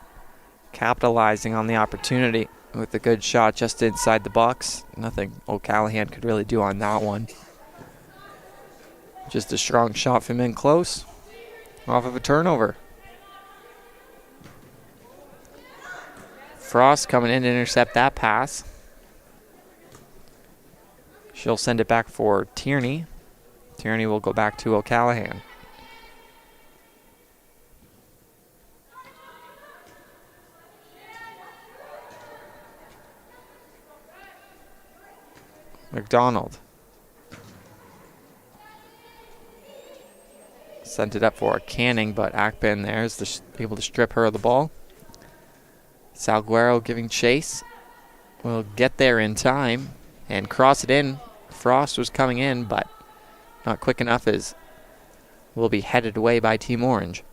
capitalizing on the opportunity with a good shot just inside the box. Nothing O'Callahan could really do on that one. Just a strong shot from in close off of a turnover. Frost coming in to intercept that pass. She'll send it back for Tierney. Tierney will go back to O'Callahan. McDonald. Sent it up for Canning, but Akpen there is able to strip her of the ball. Salguero giving chase. Will get there in time and cross it in. Frost was coming in, but not quick enough, as will be headed away by Team Orange.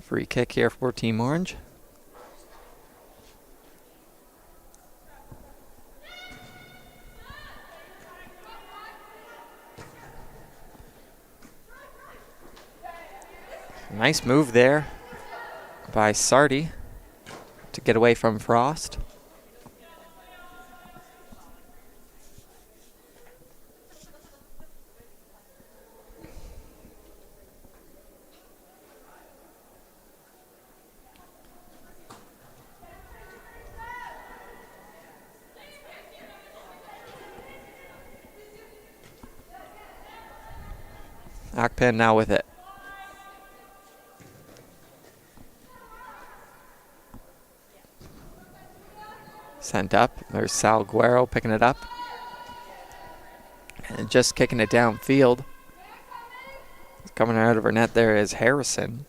Free kick here for Team Orange. Nice move there by Sardi to get away from Frost. Akpen now with it. Sent up. There's Salguero picking it up. And just kicking it downfield. Coming out of her net there is Harrison.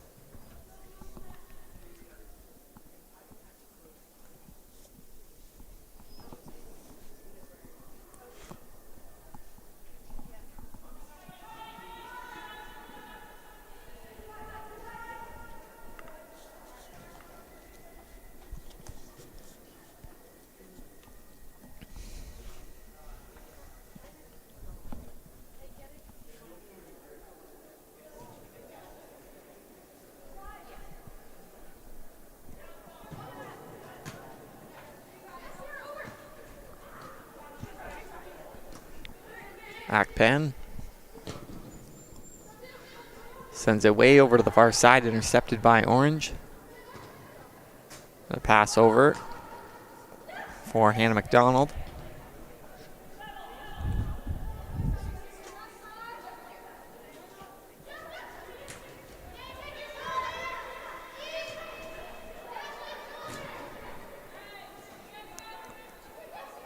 Akpen sends it way over to the far side, intercepted by Orange. A pass over for Hannah McDonald.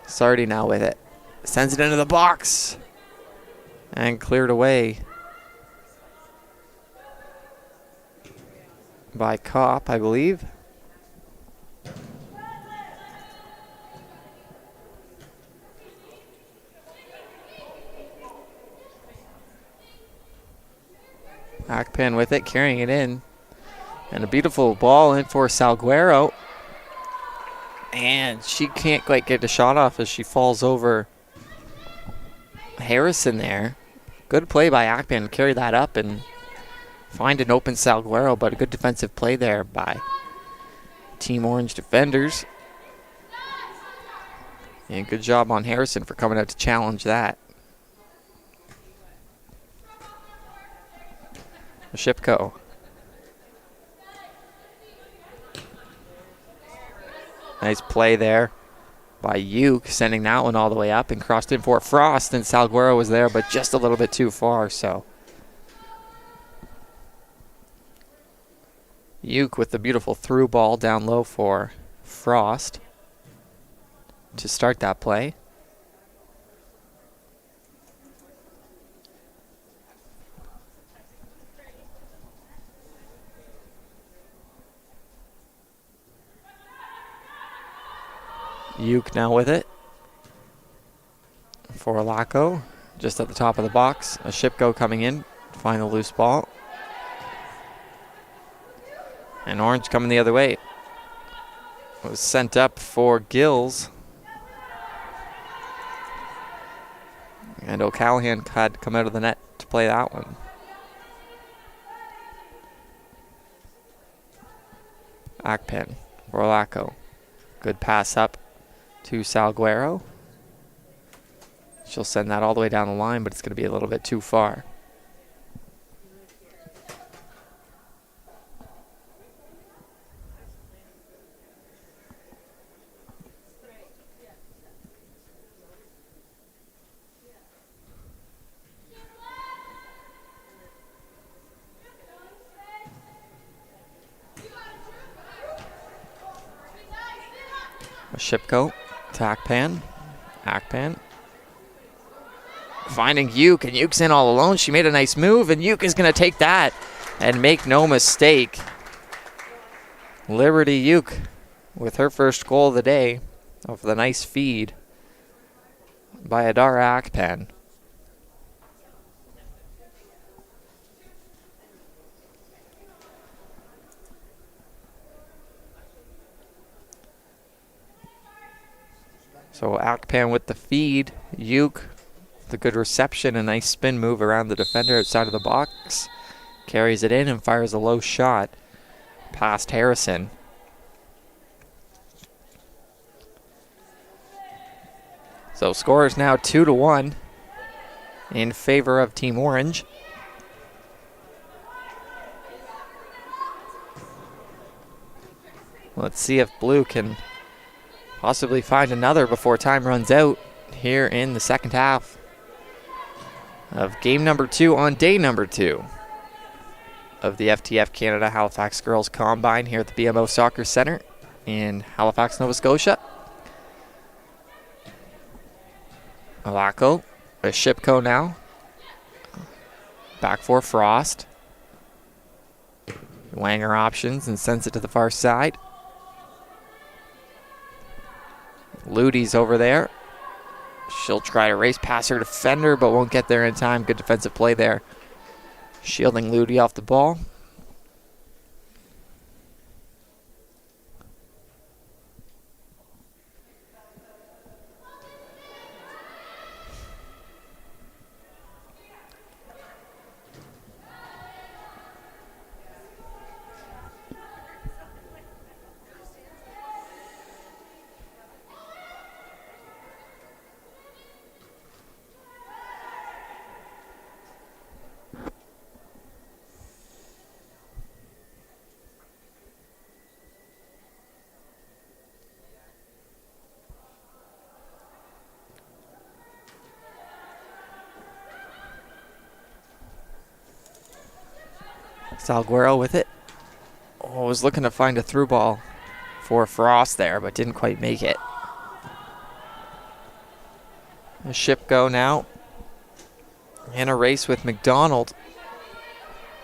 Sardi now with it. Sends it into the box. And cleared away by Kopp, I believe. Akpen with it, carrying it in. And a beautiful ball in for Salguero. And she can't quite get the shot off as she falls over Harrison there. Good play by Akpen to carry that up and find an open Salguero, but a good defensive play there by Team Orange defenders. And good job on Harrison for coming out to challenge that. Shipko. Nice play there by Uke, sending that one all the way up and crossed in for Frost, and Salguero was there, but just a little bit too far, so. Uke with the beautiful through ball down low for Frost to start that play. Uke now with it for Laco, just at the top of the box. A Shipko coming in, find the loose ball. And Orange coming the other way. It was sent up for Gills. And O'Callahan had to come out of the net to play that one. Akpen for Laco. Good pass up to Salguero. She'll send that all the way down the line, but it's going to be a little bit too far. Shipko to Akpan. Akpan finding Uke, and Uke's in all alone. She made a nice move, and Uke is going to take that and make no mistake. Liberty Uke with her first goal of the day off the nice feed by Adara Akpan. So Akpan with the feed. Uke, the good reception, a nice spin move around the defender outside of the box. Carries it in and fires a low shot past Harrison. So score is now 2-1 in favor of Team Orange. Let's see if Blue can possibly find another before time runs out here in the second half of game number 2 on day number 2 of the FTF Canada Halifax Girls Combine here at the BMO Soccer Center in Halifax, Nova Scotia. Alaco, a Shipko now. Back for Frost. Wanger options and sends it to the far side. Ludy's over there. She'll try to race past her defender, but won't get there in time. Good defensive play there. Shielding Ludy off the ball. Salguero with it. Oh, was looking to find a through ball for Frost there, but didn't quite make it. A Shipko now in a race with McDonald.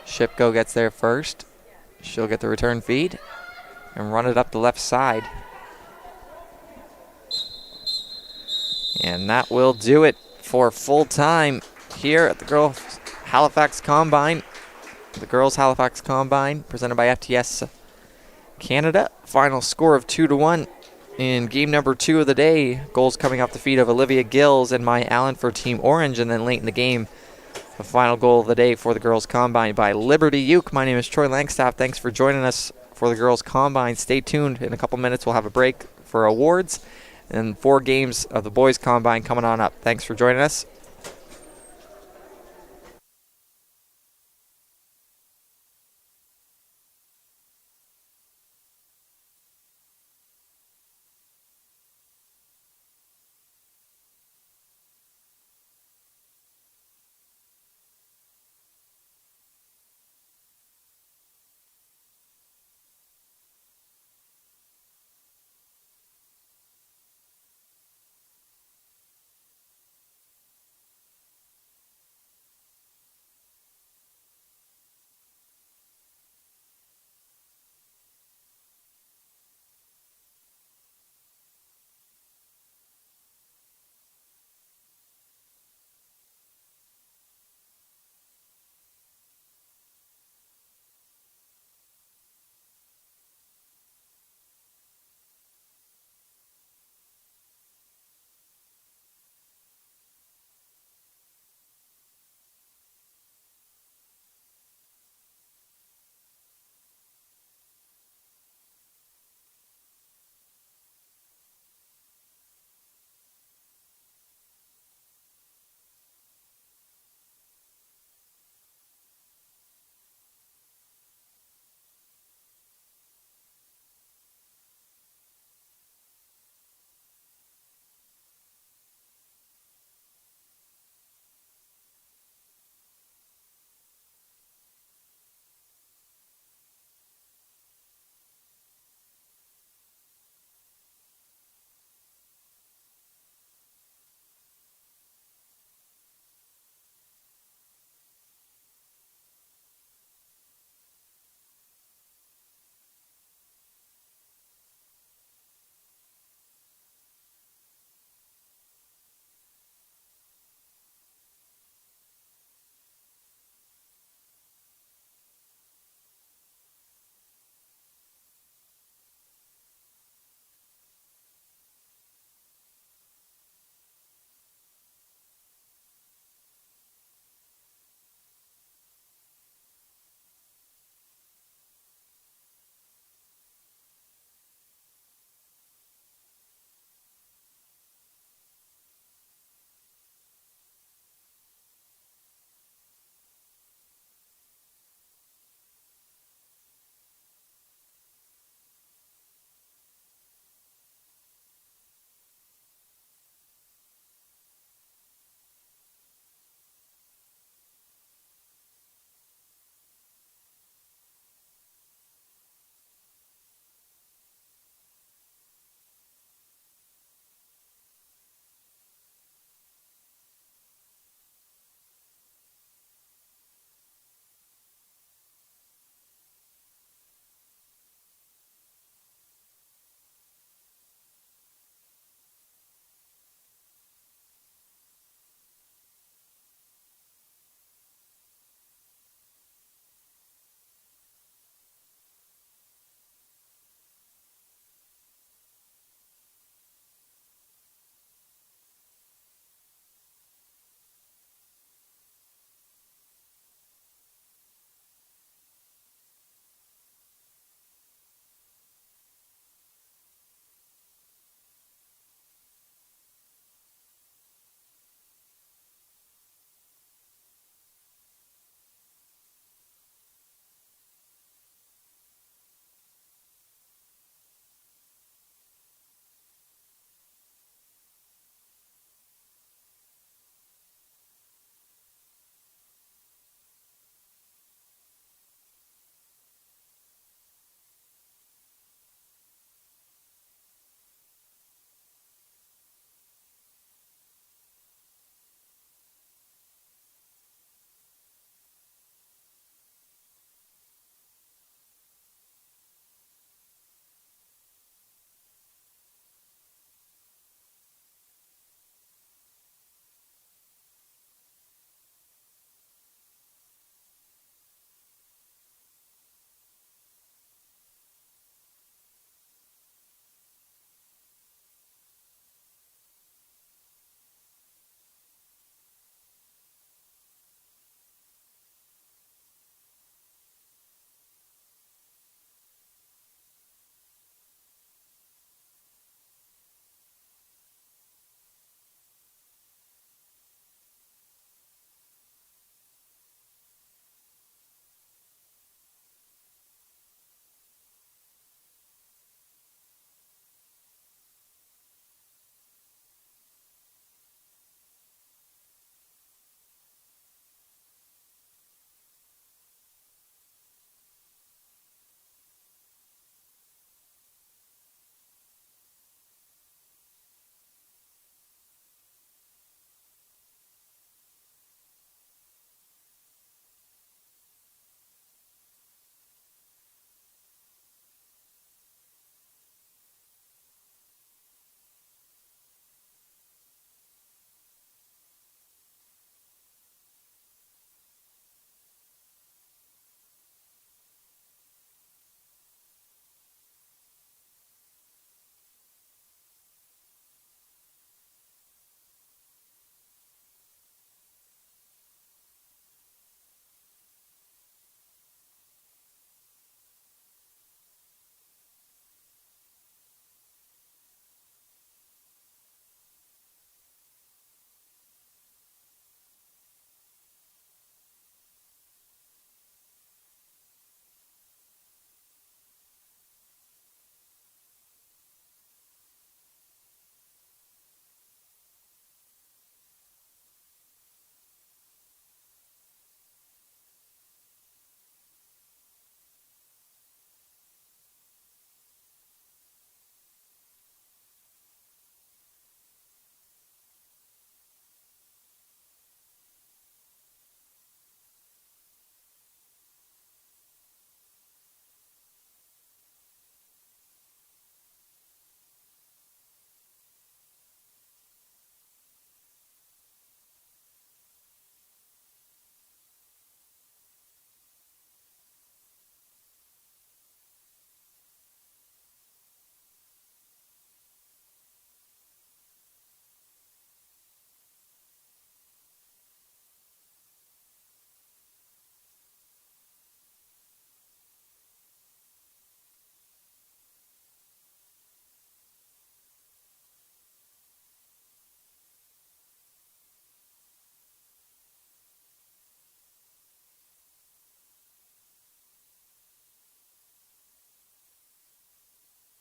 Shipko gets there first. She'll get the return feed and run it up the left side. And that will do it for full time here at the Girls Halifax Combine. The Girls Halifax Combine presented by FTS Canada. Final score of 2-1 in game number 2 of the day. Goals coming off the feet of Olivia Gills and Maya Allen for Team Orange. And then late in the game, the final goal of the day for the Girls Combine by Liberty Uke. My name is Troy Langstaff. Thanks for joining us for the girls combine. Stay tuned. In a couple minutes, we'll have a break for awards and 4 games of the boys combine coming on up. Thanks for joining us.